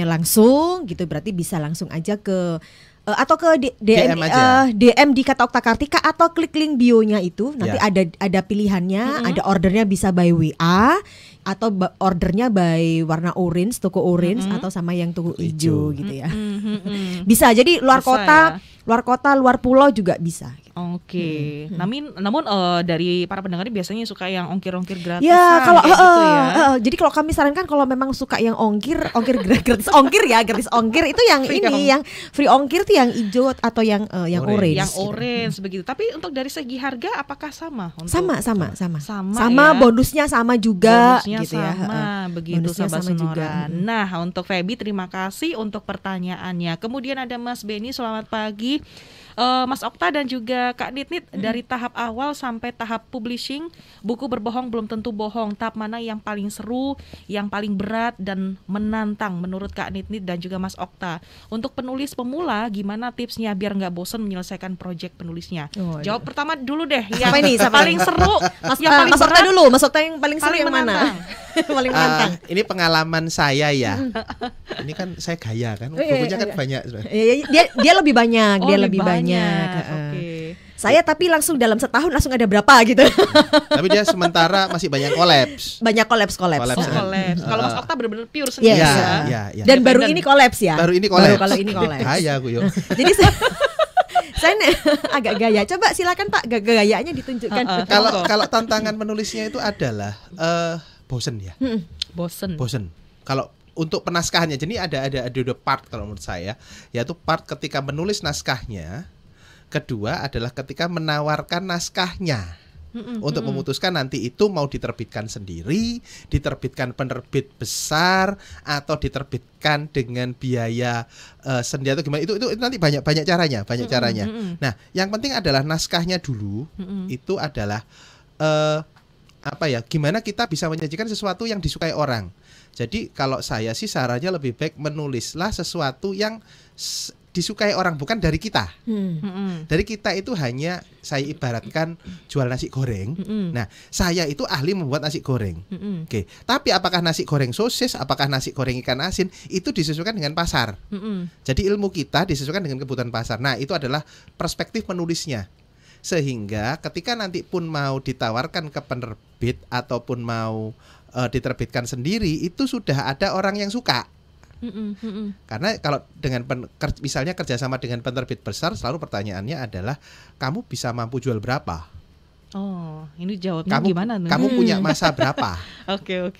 langsung gitu, berarti bisa langsung aja ke atau ke DM di Kata Okta Kartika, atau klik link bio-nya itu. Nanti ada pilihannya, ada ordernya bisa by WA atau ordernya by warna orange, toko orange, atau sama yang toko hijau gitu ya. Bisa, jadi luar kota, luar pulau juga bisa. Oke. Namun dari para pendengar biasanya suka yang ongkir-ongkir gratis. Ya, kalau gitu ya. Jadi kalau kami sarankan kalau memang suka yang gratis ongkir itu yang yang free ongkir tuh yang hijau atau yang orange. Yang orange begitu. Tapi untuk dari segi harga apakah sama? Sama, bonusnya sama juga. Bonusnya gitu sama, ya. begitu sahabat Sonora. Juga. Nah, untuk Feby terima kasih untuk pertanyaannya. Kemudian ada Mas Beni, selamat pagi. Mas Okta dan juga Kak Nitnit, dari tahap awal sampai tahap publishing buku Berbohong Belum Tentu Bohong, tahap mana yang paling seru, yang paling berat dan menantang menurut Kak Nitnit dan juga Mas Okta? Untuk penulis pemula, gimana tipsnya biar nggak bosan menyelesaikan proyek penulisnya? Jawab pertama dulu deh, yang paling seru. Mas Okta dulu, Mas Okta yang paling seru yang mana? Paling menantang. Ini pengalaman saya ya. Ini kan saya gaya kan, bukunya kan banyak. Dia lebih banyak, lebih banyak. Saya tapi langsung dalam setahun langsung ada berapa gitu. Tapi dia sementara masih banyak kolaps. Banyak kolaps. Kalau Mas Okta benar-benar pure sendiri. Iya. Dan baru ini kolaps ya. Baru kolaps. Kalau ini kolaps. Gaya aku yuk. Jadi saya agak gaya. Coba silakan Pak, gayanya ditunjukkan. Kalau tantangan menulisnya itu adalah bosen ya. Bosen. Kalau untuk penaskahannya, jadi ada dua part kalau menurut saya, yaitu part ketika menulis naskahnya, kedua adalah ketika menawarkan naskahnya. Untuk memutuskan nanti itu mau diterbitkan sendiri, diterbitkan penerbit besar, atau diterbitkan dengan biaya sendiri atau gimana, itu nanti banyak caranya. Nah, yang penting adalah naskahnya dulu. Itu adalah gimana kita bisa menyajikan sesuatu yang disukai orang. Jadi kalau saya sih sarannya lebih baik menulislah sesuatu yang disukai orang, bukan dari kita. Dari kita itu hanya saya ibaratkan jual nasi goreng. Nah, saya itu ahli membuat nasi goreng. Oke. Tapi apakah nasi goreng sosis, apakah nasi goreng ikan asin, itu disesuaikan dengan pasar. Jadi ilmu kita disesuaikan dengan kebutuhan pasar. Nah, itu adalah perspektif menulisnya. Sehingga ketika nanti pun mau ditawarkan ke penerbit ataupun mau diterbitkan sendiri, itu sudah ada orang yang suka. Karena kalau dengan misalnya kerjasama dengan penerbit besar, selalu pertanyaannya adalah kamu bisa mampu jual berapa? Oh, ini jawabnya gimana nih? Kamu punya masa berapa? Oke.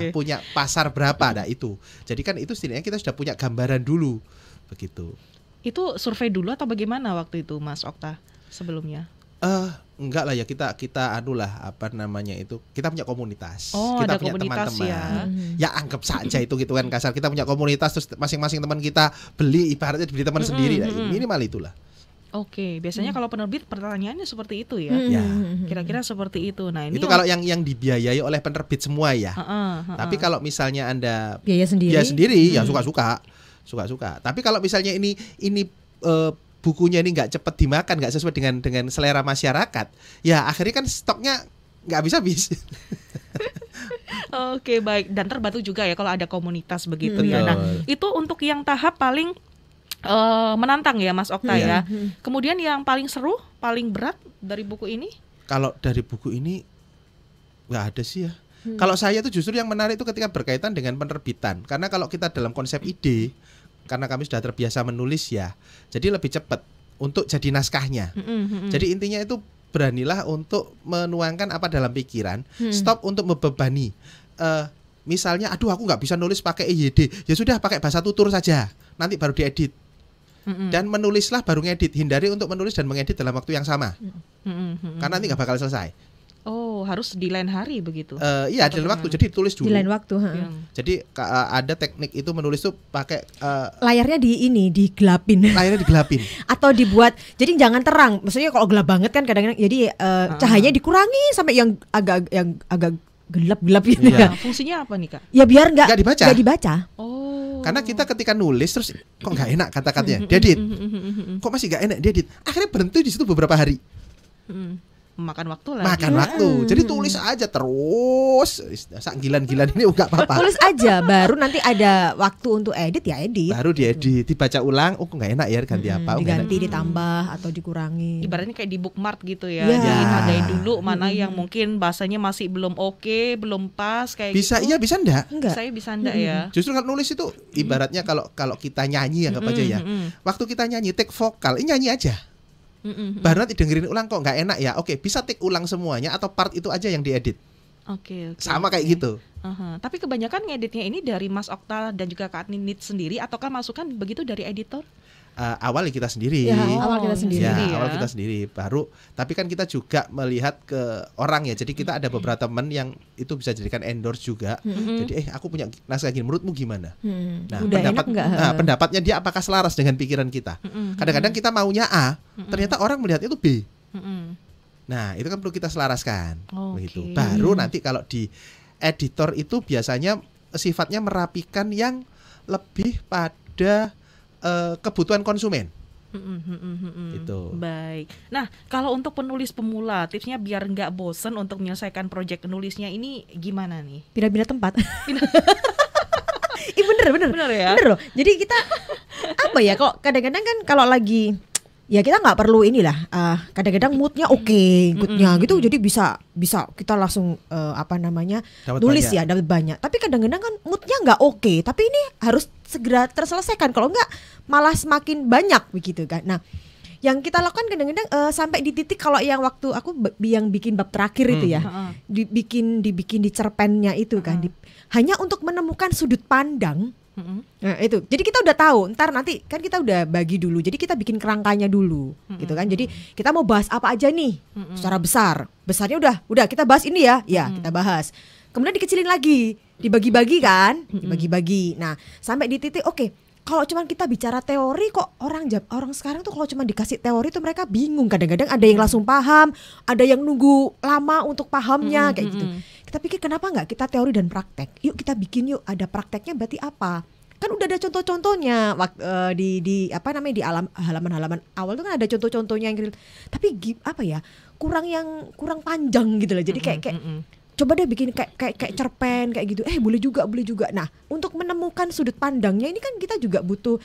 Punya pasar berapa? Nah itu. Jadi kan itu setidaknya kita sudah punya gambaran dulu, begitu. Itu survei dulu atau bagaimana waktu itu Mas Okta sebelumnya? Enggak lah ya, kita kita punya komunitas. Kita punya teman-teman. Ya anggap saja itu gitu kan kasar, kita punya komunitas, terus masing-masing teman kita beli, ibaratnya beli teman sendiri. Minimal itulah. Oke, biasanya kalau penerbit pertanyaannya seperti itu ya. Kira-kira seperti itu. Nah, ini itu kalau yang dibiayai oleh penerbit semua ya. Tapi kalau misalnya Anda biaya sendiri ya suka-suka. Tapi kalau misalnya ini bukunya ini nggak cepat dimakan, nggak sesuai dengan selera masyarakat, ya akhirnya kan stoknya nggak habis-habis. Oke, baik. Dan terbantu juga ya kalau ada komunitas begitu ya. Nah, itu untuk yang tahap paling menantang ya Mas Okta ya. Kemudian yang paling seru, paling berat dari buku ini? Kalau dari buku ini nggak ada sih ya. Kalau saya itu justru yang menarik itu ketika berkaitan dengan penerbitan. Karena kalau kita dalam konsep ide, karena kami sudah terbiasa menulis ya, jadi lebih cepat untuk jadi naskahnya. Jadi intinya itu beranilah untuk menuangkan apa dalam pikiran, stop untuk membebani. Misalnya, aduh aku nggak bisa nulis pakai EYD, ya sudah pakai bahasa tutur saja, nanti baru diedit. Dan menulislah baru ngedit, hindari untuk menulis dan mengedit dalam waktu yang sama, karena nanti nggak bakal selesai. Oh, harus di lain hari begitu? Iya, di lain waktu. Jadi tulis dulu. Di lain waktu. Jadi ada teknik itu menulis tuh pakai layarnya digelapin. Layarnya digelapin. Atau dibuat. Jadi jangan terang. Maksudnya kalau gelap banget kan kadang-kadang. Jadi cahayanya dikurangi sampai yang agak gelap-gelap gitu. Nah, fungsinya apa nih Kak? Ya biar nggak dibaca. Oh. Karena kita ketika nulis terus kok nggak enak kata-katanya, diedit. Kok masih nggak enak diedit? Akhirnya berhenti di situ beberapa hari. Makan waktu lagi. Makan waktu. Jadi tulis aja terus. Gilan-gilan ini enggak apa-apa. Tulis aja, baru nanti ada waktu untuk edit ya edit. Baru diedit, dibaca ulang. Oh, enggak enak ya, ganti apa? Diganti, ditambah atau dikurangi. Ibaratnya kayak di bookmark gitu ya. Dihargai dulu mana yang mungkin bahasanya masih belum oke, belum pas kayak bisa, gitu. Iya, bisa enggak? Saya bisa enggak ya. Justru kan nulis itu ibaratnya kalau kita nyanyi anggap aja ya. Waktu kita nyanyi take vokal, ini nyanyi aja. Baru nanti dengerin ulang kok nggak enak ya. Oke, bisa take ulang semuanya atau part itu aja yang diedit. Oke. Sama kayak gitu. Tapi kebanyakan ngeditnya ini dari Mas Okta dan juga Kak Ninit sendiri ataukah masukan begitu dari editor? Awalnya kita sendiri. Awal kita sendiri. Awal kita sendiri. Baru, tapi kan kita juga melihat ke orang ya. Jadi kita ada beberapa teman yang itu bisa jadikan endorse juga. Jadi aku punya naskah gini, menurutmu gimana? Nah, pendapatnya dia apakah selaras dengan pikiran kita? Kadang-kadang kita maunya A, ternyata orang melihat itu B. Nah, itu kan perlu kita selaraskan. Begitu. Baru nanti kalau di editor itu biasanya sifatnya merapikan yang lebih pada kebutuhan konsumen. Itu. Baik. Nah, kalau untuk penulis pemula, tipsnya biar nggak bosen untuk menyelesaikan proyek nulisnya ini gimana nih? Pindah-pindah tempat. Bener ya. Bener loh. Jadi kita apa ya? Kok kadang-kadang kan kalau lagi ya kita nggak perlu inilah. Kadang-kadang moodnya moodnya gitu. Jadi bisa kita langsung nulis banyak. Dapat banyak. Tapi kadang-kadang kan moodnya nggak oke. Tapi ini harus segera terselesaikan. Kalau nggak malah semakin banyak begitu kan. Nah, yang kita lakukan kadang-kadang sampai di titik kalau yang waktu aku yang bikin bab terakhir itu ya, dibikin di cerpennya itu kan, hanya untuk menemukan sudut pandang. Nah itu, jadi kita udah tahu. Ntar nanti kan kita udah bagi dulu. Jadi kita bikin kerangkanya dulu, gitu kan. Jadi kita mau bahas apa aja nih, secara besarnya udah kita bahas ini ya, kita bahas. Kemudian dikecilin lagi, dibagi-bagi kan, dibagi-bagi. Nah sampai di titik kalau cuma kita bicara teori kok orang sekarang tuh kalau cuma dikasih teori tuh mereka bingung. Kadang-kadang ada yang langsung paham, ada yang nunggu lama untuk pahamnya kayak gitu. Kita pikir kenapa nggak kita teori dan praktek? Yuk kita bikin yuk, ada prakteknya berarti apa? Kan udah ada contoh-contohnya di halaman-halaman awal tuh kan ada contoh-contohnya yang real. Tapi kurang panjang gitu loh. Jadi kayak coba deh bikin kayak cerpen kayak gitu. Boleh juga. Nah, untuk menemukan sudut pandangnya ini kan kita juga butuh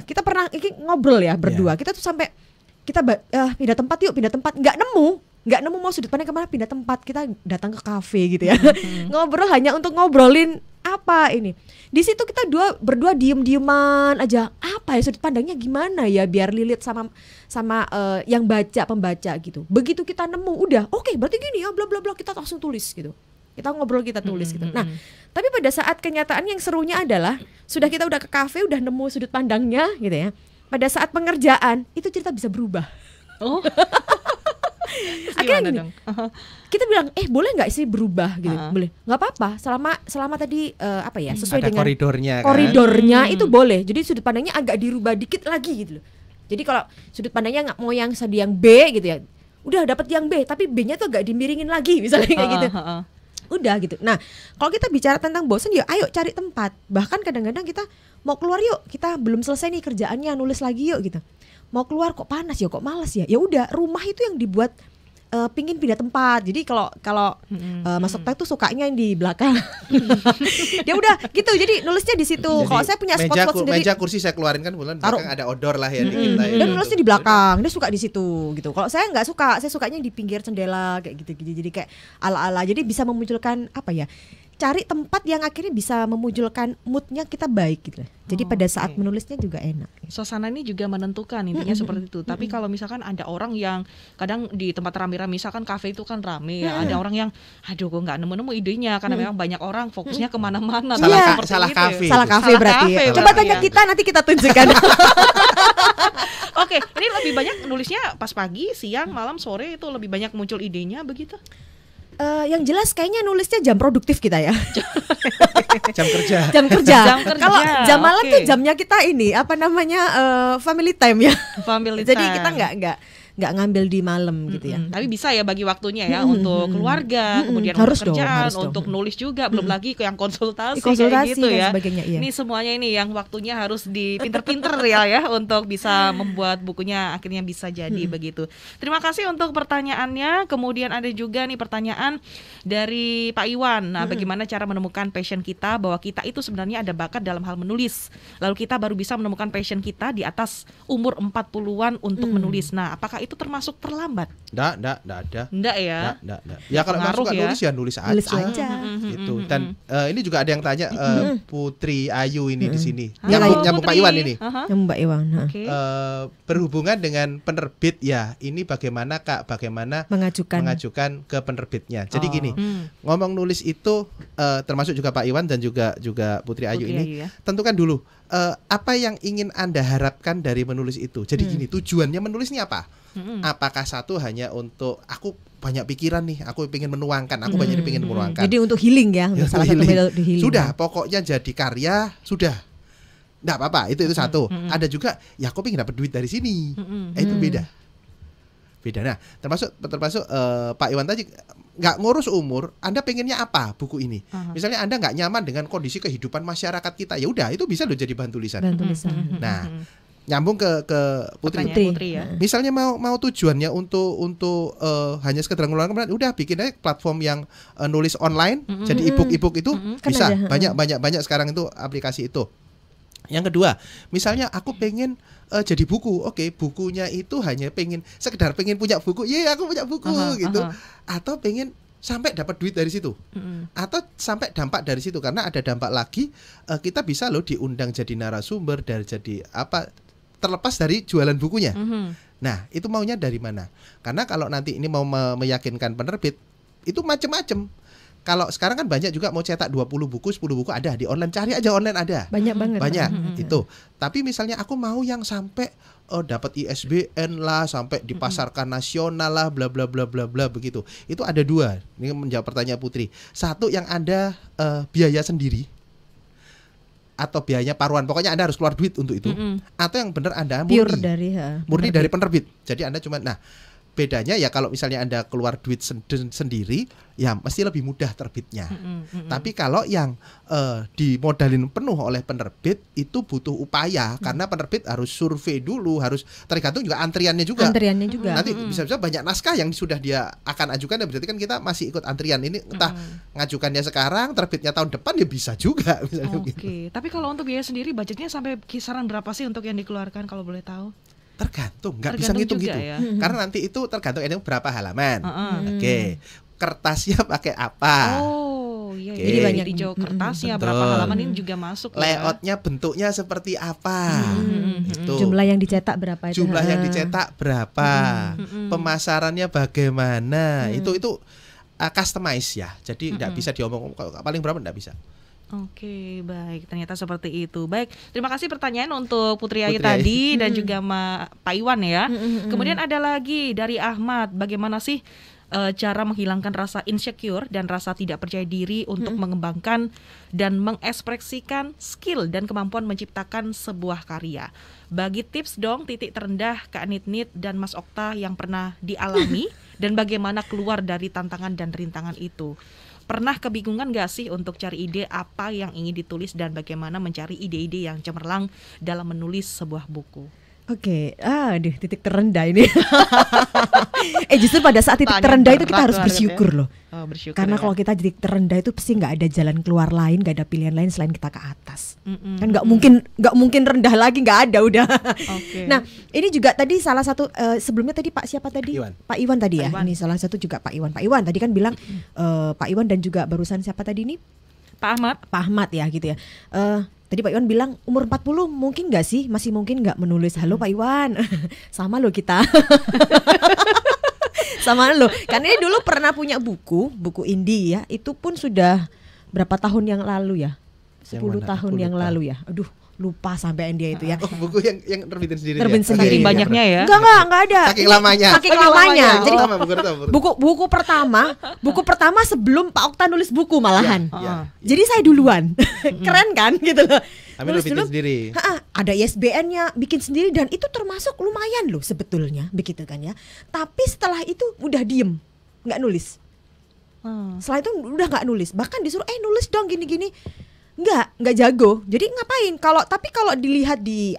kita pernah ngobrol ya berdua. Kita tuh sampai kita pindah tempat, nggak nemu mau sudut pandang kemana, pindah tempat, kita datang ke kafe gitu ya. Ngobrol hanya untuk ngobrolin apa ini. Di situ kita berdua diem-dieman aja. Apa ya sudut pandangnya gimana ya biar lilit sama yang pembaca gitu. Begitu kita nemu udah berarti gini ya bla bla bla, kita langsung tulis gitu. Kita ngobrol, kita tulis gitu. Nah, tapi pada saat kenyataan yang serunya adalah kita udah ke kafe, udah nemu sudut pandangnya gitu ya. Pada saat pengerjaan itu cerita bisa berubah. Akhirnya gini, kita bilang boleh nggak sih berubah gitu, boleh, nggak apa-apa selama tadi sesuai ada dengan koridornya itu boleh. Jadi sudut pandangnya agak dirubah dikit lagi gitu loh. Jadi kalau sudut pandangnya nggak mau yang B gitu ya, udah dapat yang B tapi B-nya tuh agak dimiringin lagi misalnya kayak gitu. Udah gitu. Nah, kalau kita bicara tentang bosan, ya ayo cari tempat. Bahkan kadang-kadang kita mau keluar yuk, kita belum selesai nih kerjaannya, nulis lagi yuk gitu. Mau keluar kok panas ya, kok malas ya. Ya udah, rumah itu yang dibuat pingin pindah tempat. Jadi kalau Mas Okta itu sukanya yang di belakang. Ya udah gitu. Jadi nulisnya di situ. Kalau saya punya spot-spot sendiri. Meja kursi saya keluarin kan bulan belakang ada outdoor lah ya dikit lah. Dan nulisnya di belakang. Dia suka di situ gitu. Kalau saya nggak suka, saya sukanya di pinggir jendela kayak gitu-gitu. Jadi kayak ala-ala. Jadi bisa memunculkan apa ya? Cari tempat yang akhirnya bisa memunculkan moodnya kita baik gitu. Jadi pada saat menulisnya juga enak. Suasana ini juga menentukan intinya seperti itu. Tapi kalau misalkan ada orang yang kadang di tempat rame-rame, misalkan kafe itu kan rame ya, ada orang yang aduh kok nggak nemu-nemu idenya karena memang banyak orang fokusnya kemana-mana. Salah kafe. Salah kafe berarti. Coba tanya kita, nanti kita tunjukkan. Oke, ini lebih banyak nulisnya pas pagi, siang, malam, sore itu lebih banyak muncul idenya begitu? Yang jelas kayaknya nulisnya jam produktif kita ya. Jam kerja. Kalau jam malam tuh jamnya kita ini apa namanya family time ya. Jadi kita nggak ngambil di malam gitu ya. Tapi bisa ya bagi waktunya ya untuk keluarga, kemudian harus untuk kerjaan, dong. untuk nulis juga, belum lagi ke yang konsultasi kayak gitu ya. Iya. Ini semuanya ini yang waktunya harus dipinter-pinter ya untuk bisa membuat bukunya akhirnya bisa jadi begitu. Terima kasih untuk pertanyaannya. Kemudian ada juga nih pertanyaan dari Pak Iwan. Nah, bagaimana cara menemukan passion kita, bahwa kita itu sebenarnya ada bakat dalam hal menulis. Lalu kita baru bisa menemukan passion kita di atas umur 40-an untuk menulis. Nah, apakah itu termasuk terlambat? Nggak ada. Nggak ya? Nggak. Ya kalau nggak suka nulis ya nulis aja. Gitu. Dan ini juga ada yang tanya Putri Ayu ini di sini. Nyambung Pak Iwan ini. Nyambung Pak Iwan. Berhubungan dengan penerbit ya. Ini bagaimana Kak? Bagaimana mengajukan ke penerbitnya. Jadi gini, ngomong nulis itu termasuk juga Pak Iwan dan juga Putri Ayu ini. Tentukan dulu apa yang ingin Anda harapkan dari menulis itu. Jadi gini, tujuannya menulis ini apa? Apakah satu hanya untuk aku banyak pikiran nih, aku pengen menuangkan, aku banyak pengen menuangkan. Jadi untuk healing ya, salah satu metode healing. Sudah, pokoknya jadi karya sudah. Nggak apa-apa, itu satu. Ada juga, ya aku pengen dapat duit dari sini. Itu beda. Nah, termasuk Pak Iwan tadi nggak ngurus umur, Anda pengennya apa buku ini? Misalnya Anda nggak nyaman dengan kondisi kehidupan masyarakat kita, ya udah itu bisa loh jadi bahan tulisan. Nah, nyambung ke Putri ya. Misalnya mau tujuannya untuk hanya sekedar ngeluarkan, udah bikin aja platform yang nulis online, jadi ebook itu bisa banyak sekarang itu aplikasi itu. Yang kedua, misalnya aku pengen jadi buku, oke, bukunya itu hanya sekedar pengen punya buku, aku punya buku gitu, atau pengen sampai dapat duit dari situ, atau sampai dampak dari situ, karena ada dampak lagi, kita bisa loh diundang jadi narasumber, jadi apa, terlepas dari jualan bukunya. Nah, itu maunya dari mana? Karena kalau nanti ini mau meyakinkan penerbit, itu macam-macam. Kalau sekarang kan banyak juga mau cetak 20 buku, 10 buku ada di online, cari aja online ada. Banyak banget. Banyak itu. Tapi misalnya aku mau yang sampai dapat ISBN lah, sampai dipasarkan nasional lah, bla bla bla bla bla begitu. Itu ada dua. Ini menjawab pertanyaan Putri. Satu yang Anda biaya sendiri, atau biayanya paruan, pokoknya Anda harus keluar duit untuk itu, atau yang benar Anda murni dari penerbit. Jadi Anda cuma, nah bedanya ya kalau misalnya Anda keluar duit sendiri, ya mesti lebih mudah terbitnya. Tapi kalau yang dimodalin penuh oleh penerbit, itu butuh upaya, karena penerbit harus survei dulu, harus tergantung juga antriannya juga. Nanti bisa-bisa banyak naskah yang sudah dia akan ajukan, berarti kan kita masih ikut antrian. Ini entah ngajukannya sekarang, terbitnya tahun depan, ya bisa juga. Oke. Tapi kalau untuk biaya sendiri, budgetnya sampai kisaran berapa sih untuk yang dikeluarkan kalau boleh tahu? Tergantung, nggak bisa ngitung gitu ya? Karena nanti itu tergantung ini berapa halaman. Oke. Kertasnya pakai apa? Oh iya, jadi banyak hijau kertasnya, berapa halaman ini juga masuk. Layoutnya bentuknya seperti apa? Itu. Jumlah yang dicetak berapa itu? Jumlah yang dicetak berapa? Pemasarannya bagaimana? Itu customize ya. Jadi nggak bisa diomong paling berapa, nggak bisa. Oke, baik. Ternyata seperti itu. Baik, terima kasih pertanyaan untuk Putri Ayu tadi dan juga Pak Iwan ya. Kemudian ada lagi dari Ahmad, bagaimana sih cara menghilangkan rasa insecure dan rasa tidak percaya diri untuk mengembangkan dan mengekspresikan skill dan kemampuan menciptakan sebuah karya. Bagi tips dong titik terendah Kak Nit dan Mas Okta yang pernah dialami dan bagaimana keluar dari tantangan dan rintangan itu. Pernah kebingungan gak sih untuk cari ide apa yang ingin ditulis dan bagaimana mencari ide-ide yang cemerlang dalam menulis sebuah buku? Oke, aduh titik terendah ini. Justru pada saat titik terendah itu kita harus bersyukur loh. Bersyukur Karena ya. kalau kita titik terendah itu pasti nggak ada jalan keluar lain, nggak ada pilihan lain selain kita ke atas. Kan nggak mungkin rendah lagi, nggak ada udah. Nah ini juga tadi salah satu sebelumnya tadi Pak siapa tadi? Pak Iwan tadi ya. Ini salah satu juga Pak Iwan. Pak Iwan tadi kan bilang Pak Iwan dan juga barusan siapa tadi nih? Pak Ahmad ya gitu ya. Tadi Pak Iwan bilang umur 40 mungkin nggak sih? Masih mungkin nggak menulis? Halo Pak Iwan, sama lo kita. Sama lo. Karena ini dulu pernah punya buku indie ya. Itu pun sudah berapa tahun yang lalu ya? 10 tahun yang lalu ya. Aduh, lupa sampai dia itu ya. Buku yang terbitin sendiri. Sendiri banyaknya ya. Enggak ada. Saking lamanya. Jadi buku pertama sebelum Pak Okta nulis buku malahan. Jadi saya duluan. Keren kan gitu loh. Nulis dulu sendiri. Ada ISBN-nya, bikin sendiri dan itu termasuk lumayan loh sebetulnya, begitu kan ya. Tapi setelah itu udah diem, nggak nulis. Setelah itu udah nggak nulis. Bahkan disuruh nulis dong gini-gini. Nggak jago. Jadi ngapain? Tapi kalau dilihat di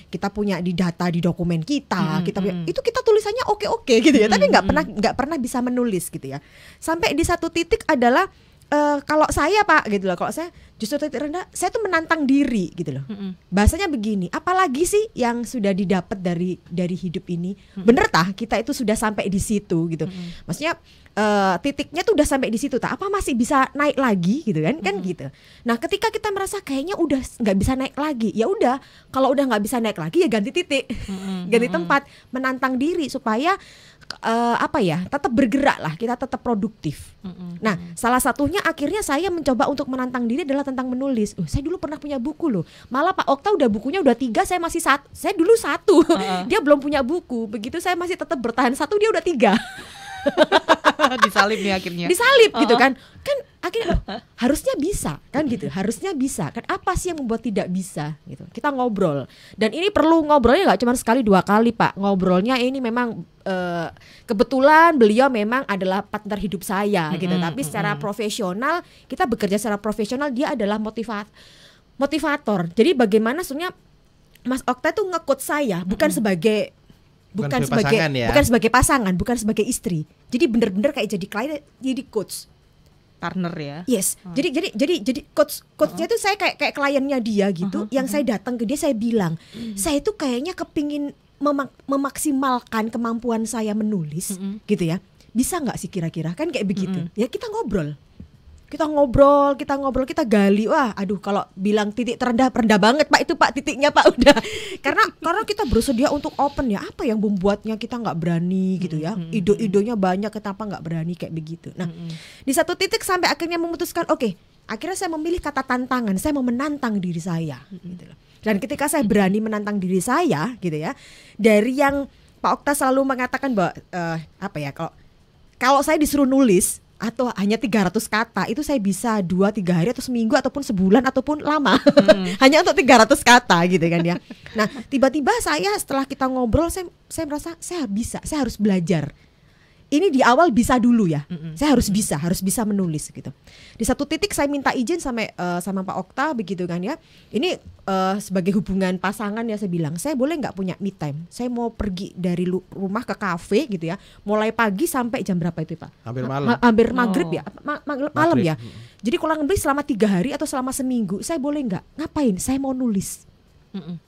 kita punya di data di dokumen kita, itu kita tulisannya oke gitu ya. Tapi nggak pernah bisa menulis gitu ya. Sampai di satu titik adalah kalau saya Pak gitu loh. Kalau saya justru titik rendah, saya tuh menantang diri gitu loh. Bahasanya begini, apalagi sih yang sudah didapat dari hidup ini? Bener tah kita itu sudah sampai di situ gitu. Maksudnya titiknya tuh udah sampai di situ, apa masih bisa naik lagi gitu kan gitu. Nah ketika kita merasa kayaknya udah nggak bisa naik lagi, ya udah kalau udah nggak bisa naik lagi ya ganti titik, ganti tempat, menantang diri supaya tetap bergerak lah, kita tetap produktif. Nah salah satunya akhirnya saya mencoba untuk menantang diri adalah tentang menulis. Saya dulu pernah punya buku loh, malah Pak Okta bukunya udah 3, saya masih 1. Saya dulu 1, dia belum punya buku. Begitu saya masih tetap bertahan 1, dia udah 3. Disalib nih akhirnya. Disalib gitu kan akhirnya harusnya bisa kan gitu, harusnya bisa kan. Apa sih yang membuat tidak bisa gitu? Kita ngobrol, dan ini perlu ngobrolnya nggak cuma sekali 2 kali Pak. Ngobrolnya ini memang kebetulan beliau memang adalah partner hidup saya gitu. Tapi secara profesional kita bekerja secara profesional, dia adalah motivator. Jadi bagaimana sebenarnya Mas Okta tuh nge-coach saya bukan sebagai bukan sebagai pasangan, bukan sebagai istri. Jadi bener-bener kayak jadi klien, jadi coach, partner ya. Yes. Jadi coachnya itu saya kayak kliennya dia gitu. Yang saya datang ke dia, saya bilang, saya itu kayaknya kepingin memaksimalkan kemampuan saya menulis gitu ya. Bisa nggak sih kira-kira kan kayak begitu. Ya kita ngobrol, kita gali. Wah, aduh kalau bilang titik terendah banget Pak, itu Pak titiknya Pak udah. Karena kita bersedia untuk open ya. Apa yang membuatnya kita nggak berani gitu ya? Ide-idenya banyak, kenapa nggak berani kayak begitu? Nah, di satu titik sampai akhirnya memutuskan, oke, akhirnya saya memilih kata tantangan. Saya mau menantang diri saya. Gitu loh. Dan ketika saya berani menantang diri saya, gitu ya, dari yang Pak Okta selalu mengatakan bahwa kalau saya disuruh nulis atau hanya 300 kata, itu saya bisa 2-3 hari atau seminggu ataupun sebulan ataupun lama. Hanya untuk 300 kata gitu kan ya. Nah tiba-tiba saya setelah kita ngobrol, saya merasa saya harus belajar. Ini di awal bisa dulu ya. Saya harus bisa menulis gitu. Di satu titik saya minta izin sama Pak Okta begitu kan ya. Ini sebagai hubungan pasangan ya, saya bilang, saya boleh nggak punya me time? Saya mau pergi dari rumah ke kafe gitu ya. Mulai pagi sampai jam berapa itu Pak? Hampir malam. Hampir maghrib ya. Malam ya. Jadi kurang lebih selama 3 hari atau selama seminggu, saya boleh nggak? Ngapain? Saya mau nulis.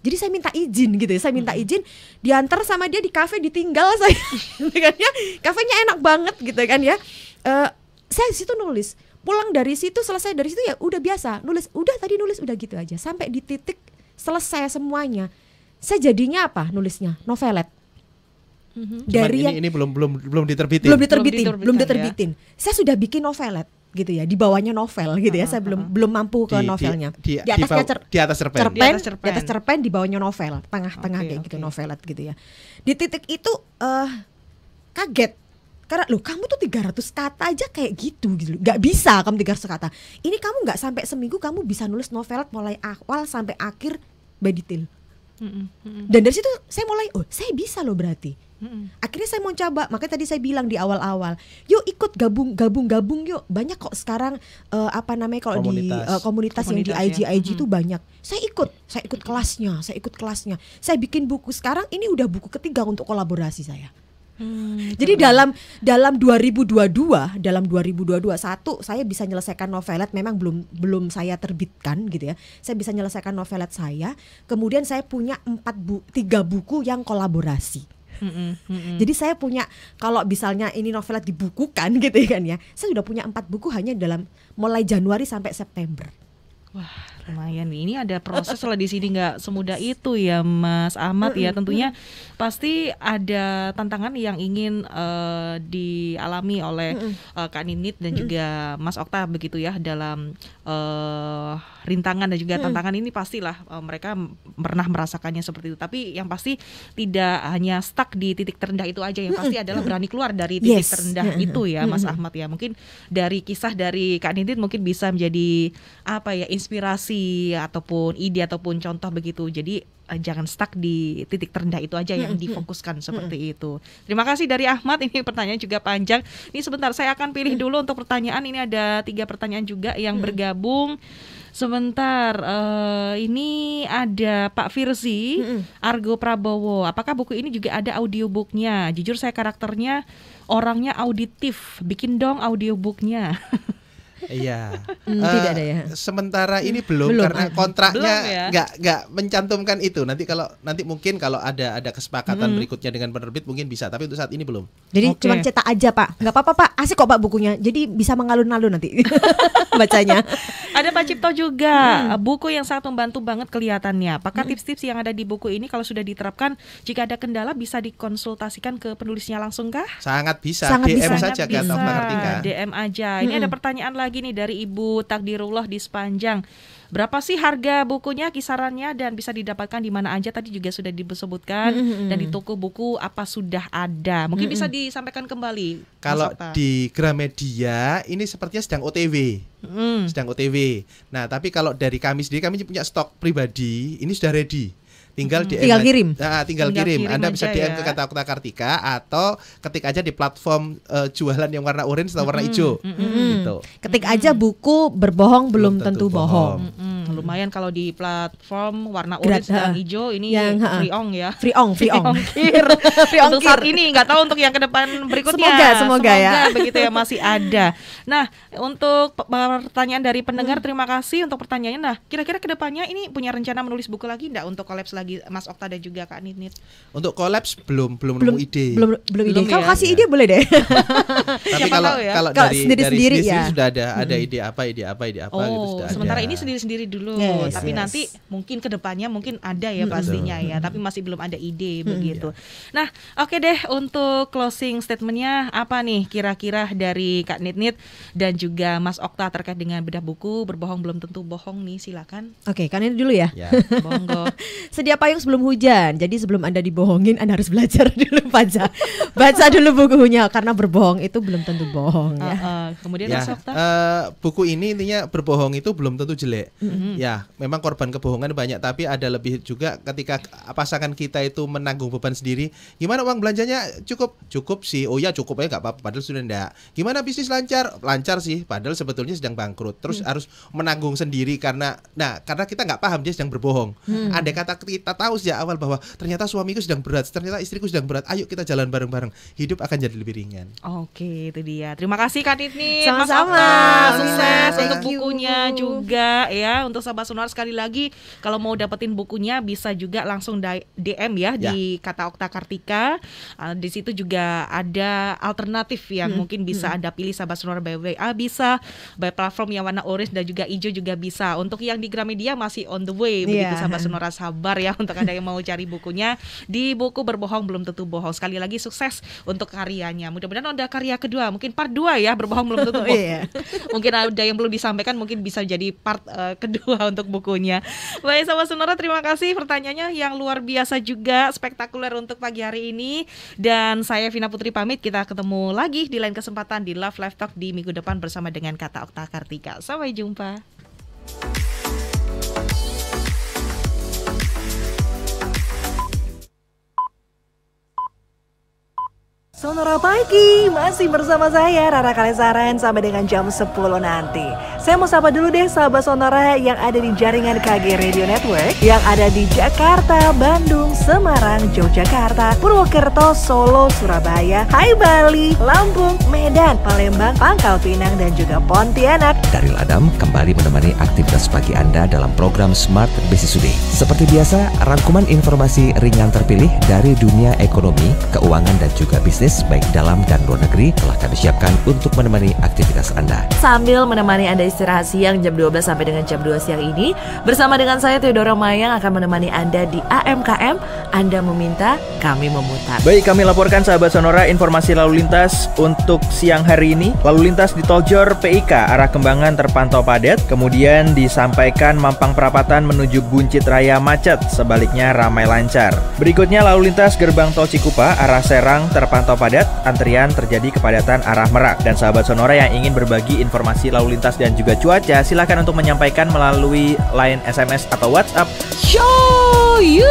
Jadi saya minta izin gitu ya, saya minta izin diantar sama dia di kafe, ditinggal saya, kan ya, kafenya enak banget gitu kan ya. Saya di situ nulis, pulang dari situ, selesai dari situ ya udah biasa nulis, nulis udah gitu aja sampai di titik selesai semuanya. Saya jadinya apa nulisnya? Novelet. Dari ini belum diterbitin. Belum diterbitin. Saya sudah bikin novelet gitu ya, di bawahnya novel gitu ya. Saya belum mampu ke novelnya. Di atas cerpen, di bawahnya novel, tengah-tengah kayak gitu, novelet gitu ya. Di titik itu kaget. Karena kamu tuh 300 kata aja kayak gitu. Gak bisa kamu 300 kata. Ini kamu gak sampai seminggu kamu bisa nulis novelet mulai awal sampai akhir by detail. Dan dari situ saya mulai, oh saya bisa loh berarti. Akhirnya saya mau coba, makanya tadi saya bilang di awal-awal, yuk ikut gabung yuk. Banyak kok sekarang kalau di komunitas yang di IG itu banyak. Saya ikut kelasnya. Saya bikin buku, sekarang ini udah buku ketiga untuk kolaborasi saya. Jadi dalam 2022 satu saya bisa menyelesaikan novelet, memang belum saya terbitkan gitu ya. Saya bisa menyelesaikan novelet saya. Kemudian saya punya 3 buku yang kolaborasi. Jadi saya punya, kalau misalnya ini novelet dibukukan gitu kan ya, saya sudah punya 4 buku hanya dalam mulai Januari sampai September. Wah, lumayan nih. Ini ada proses lah di sini, nggak semudah itu ya Mas Ahmad ya. Tentunya pasti ada tantangan yang ingin dialami oleh Kak Ninit dan juga Mas Okta begitu ya, dalam rintangan dan juga tantangan ini pastilah mereka pernah merasakannya seperti itu. Tapi yang pasti tidak hanya stuck di titik terendah itu aja, yang pasti adalah berani keluar dari titik terendah itu ya Mas Ahmad ya. Mungkin dari kisah dari Kak Ninit mungkin bisa menjadi inspirasi ataupun ide ataupun contoh begitu. Jadi jangan stuck di titik terendah itu aja yang difokuskan seperti itu. Terima kasih dari Ahmad. Ini pertanyaan juga panjang. Ini sebentar saya akan pilih dulu untuk pertanyaan. Ini ada 3 pertanyaan juga yang bergabung. Sebentar, ini ada Pak Firzi Argo Prabowo. Apakah buku ini juga ada audiobooknya? Jujur saya karakternya orangnya auditif. Bikin dong audiobooknya. Iya. Tidak ada ya. Sementara ini belum karena kontraknya nggak mencantumkan itu. Nanti mungkin kalau ada kesepakatan berikutnya dengan penerbit mungkin bisa. Tapi untuk saat ini belum. Jadi cuma cetak aja Pak. Nggak apa-apa Pak. Asik kok Pak bukunya. Jadi bisa mengalun-alun nanti bacanya. Ada Pak Cipto juga. Buku yang sangat membantu banget kelihatannya. Apakah tips-tips yang ada di buku ini kalau sudah diterapkan, jika ada kendala bisa dikonsultasikan ke penulisnya langsung kah? Sangat bisa. DM saja ke Kata Okta Kartika. DM aja. Ini ada pertanyaan lagi nih dari Ibu Takdirullah di Sepanjang. Berapa sih harga bukunya, kisarannya, dan bisa didapatkan di mana aja? Tadi juga sudah disebutkan dan di toko buku apa sudah ada. Mungkin bisa disampaikan kembali. Kalau di Gramedia ini sepertinya sedang OTW. Sedang OTW. Nah, tapi kalau dari kami sendiri, kami punya stok pribadi, ini sudah ready. Tinggal kirim. Tinggal kirim. Anda bisa DM ke Kata Okta Kartika atau ketik aja di platform jualan yang warna orange atau warna hijau. Gitu. Ketik aja buku berbohong belum tentu bohong. Lumayan kalau di platform warna orange dan hijau ini yang free ong ya. Free ongkir. Untuk saat ini, nggak tahu untuk yang ke depan berikutnya. Semoga ya. Begitu ya, masih ada. Nah, untuk pertanyaan dari pendengar, terima kasih untuk pertanyaannya. Nah, kira-kira ke depannya ini punya rencana menulis buku lagi enggak untuk kolaps lagi Mas Okta dan juga Kak Ninit? Untuk kolaps belum nemu ide. Belum ide. Kalau kasih ide boleh deh. Tapi kalau dari sendiri ya sudah ada ide apa gitu sudah. Sementara ini sendiri-sendiri dulu. Tapi nanti mungkin ke depannya mungkin ada ya pastinya ya. Tapi masih belum ada ide begitu. Nah, oke deh, untuk closing statementnya apa nih kira-kira dari Kak Nit dan juga Mas Okta terkait dengan bedah buku Berbohong Belum Tentu Bohong nih, silakan. Oke, Kak Nit dulu ya. Monggo. Sedia payung sebelum hujan. Jadi sebelum Anda dibohongin, Anda harus belajar dulu baca dulu bukunya, karena berbohong itu belum tentu bohong ya. Kemudian Mas Okta, buku ini intinya berbohong itu belum tentu jelek. Ya, memang korban kebohongan banyak, tapi ada lebih juga ketika pasangan kita itu menanggung beban sendiri. Gimana uang belanjanya cukup sih? Oh ya cukup ya, nggak apa-apa. Padahal sudah enggak. Gimana bisnis lancar sih? Padahal sebetulnya sedang bangkrut. Terus harus menanggung sendiri karena kita nggak paham dia sedang berbohong. Andai kata kita tahu sejak awal bahwa ternyata suamiku sedang berat, ternyata istriku sedang berat, ayo kita jalan bareng-bareng, hidup akan jadi lebih ringan. Oke, itu dia. Terima kasih Kak Nit, sama-sama. Mas Okta, sukses untuk bukunya juga ya. Untuk Sobat Sonora sekali lagi, kalau mau dapetin bukunya bisa juga langsung DM ya di Kata Okta Kartika. Di situ juga ada alternatif yang mungkin bisa Anda pilih, Sobat Sonora, by WA bisa, by platform yang warna orange dan juga hijau juga bisa. Untuk yang di Gramedia masih on the way begitu, Sobat Sonora, sabar ya untuk Anda yang mau cari bukunya di buku Berbohong Belum Tentu Bohong. Sekali lagi sukses untuk karyanya. Mudah-mudahan ada karya kedua, mungkin part 2 ya, Berbohong Belum Tentu Bohong. Mungkin ada yang belum disampaikan, mungkin bisa jadi part kedua untuk bukunya. Baik Sobat Sonora, terima kasih pertanyaannya yang luar biasa juga, spektakuler untuk pagi hari ini. Dan saya Vina Putri pamit, kita ketemu lagi di lain kesempatan di Love Live Talk di minggu depan bersama dengan Kata Okta Kartika. Sampai jumpa. Sonora Pagi, masih bersama saya Rara Kalesaran sampai dengan jam 10 nanti. Saya mau sapa dulu deh sahabat Sonora yang ada di jaringan KG Radio Network, yang ada di Jakarta, Bandung, Semarang, Yogyakarta, Purwokerto, Solo, Surabaya, Hai Bali, Lampung, Medan, Palembang, Pangkal Pinang, dan juga Pontianak. Daryl Adam kembali menemani aktivitas pagi Anda dalam program Smart Business Today. Seperti biasa, rangkuman informasi ringan terpilih dari dunia ekonomi, keuangan, dan juga bisnis baik dalam dan luar negeri telah kami siapkan untuk menemani aktivitas Anda. Sambil menemani Anda istirahat siang jam 12 sampai dengan jam 2 siang ini, bersama dengan saya Theodora Mayang akan menemani Anda di AMKM. Anda meminta, kami memutar. Baik, kami laporkan sahabat Sonora informasi lalu lintas untuk siang hari ini. Lalu lintas di Tol Jor PIK arah Kembangan terpantau padat, kemudian disampaikan Mampang Perapatan menuju Buncit Raya macet, sebaliknya ramai lancar. Berikutnya lalu lintas gerbang Tol Cikupa arah Serang terpantau padat, antrian terjadi kepadatan arah Merak. Dan sahabat Sonora yang ingin berbagi informasi lalu lintas dan juga cuaca, silakan untuk menyampaikan melalui line SMS atau WhatsApp. Show you!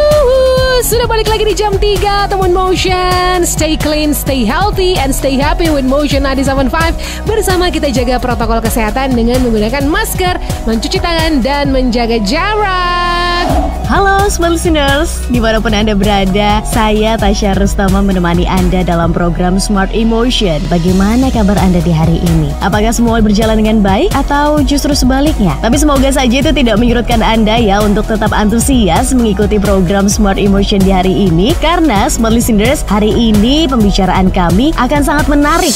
Sudah balik lagi di jam 3 teman Motion. Stay clean, stay healthy, and stay happy with Motion 97.5. Bersama kita jaga protokol kesehatan dengan menggunakan masker, mencuci tangan, dan menjaga jarak. Halo Smart Listeners, dimanapun Anda berada, saya Tasya Rustama menemani Anda dalam program Smart Emotion. Bagaimana kabar Anda di hari ini? Apakah semua berjalan dengan baik atau justru sebaliknya? Tapi semoga saja itu tidak menyurutkan Anda ya untuk tetap antusias mengikuti program Smart Emotion di hari ini. Karena Smart Listeners, hari ini pembicaraan kami akan sangat menarik.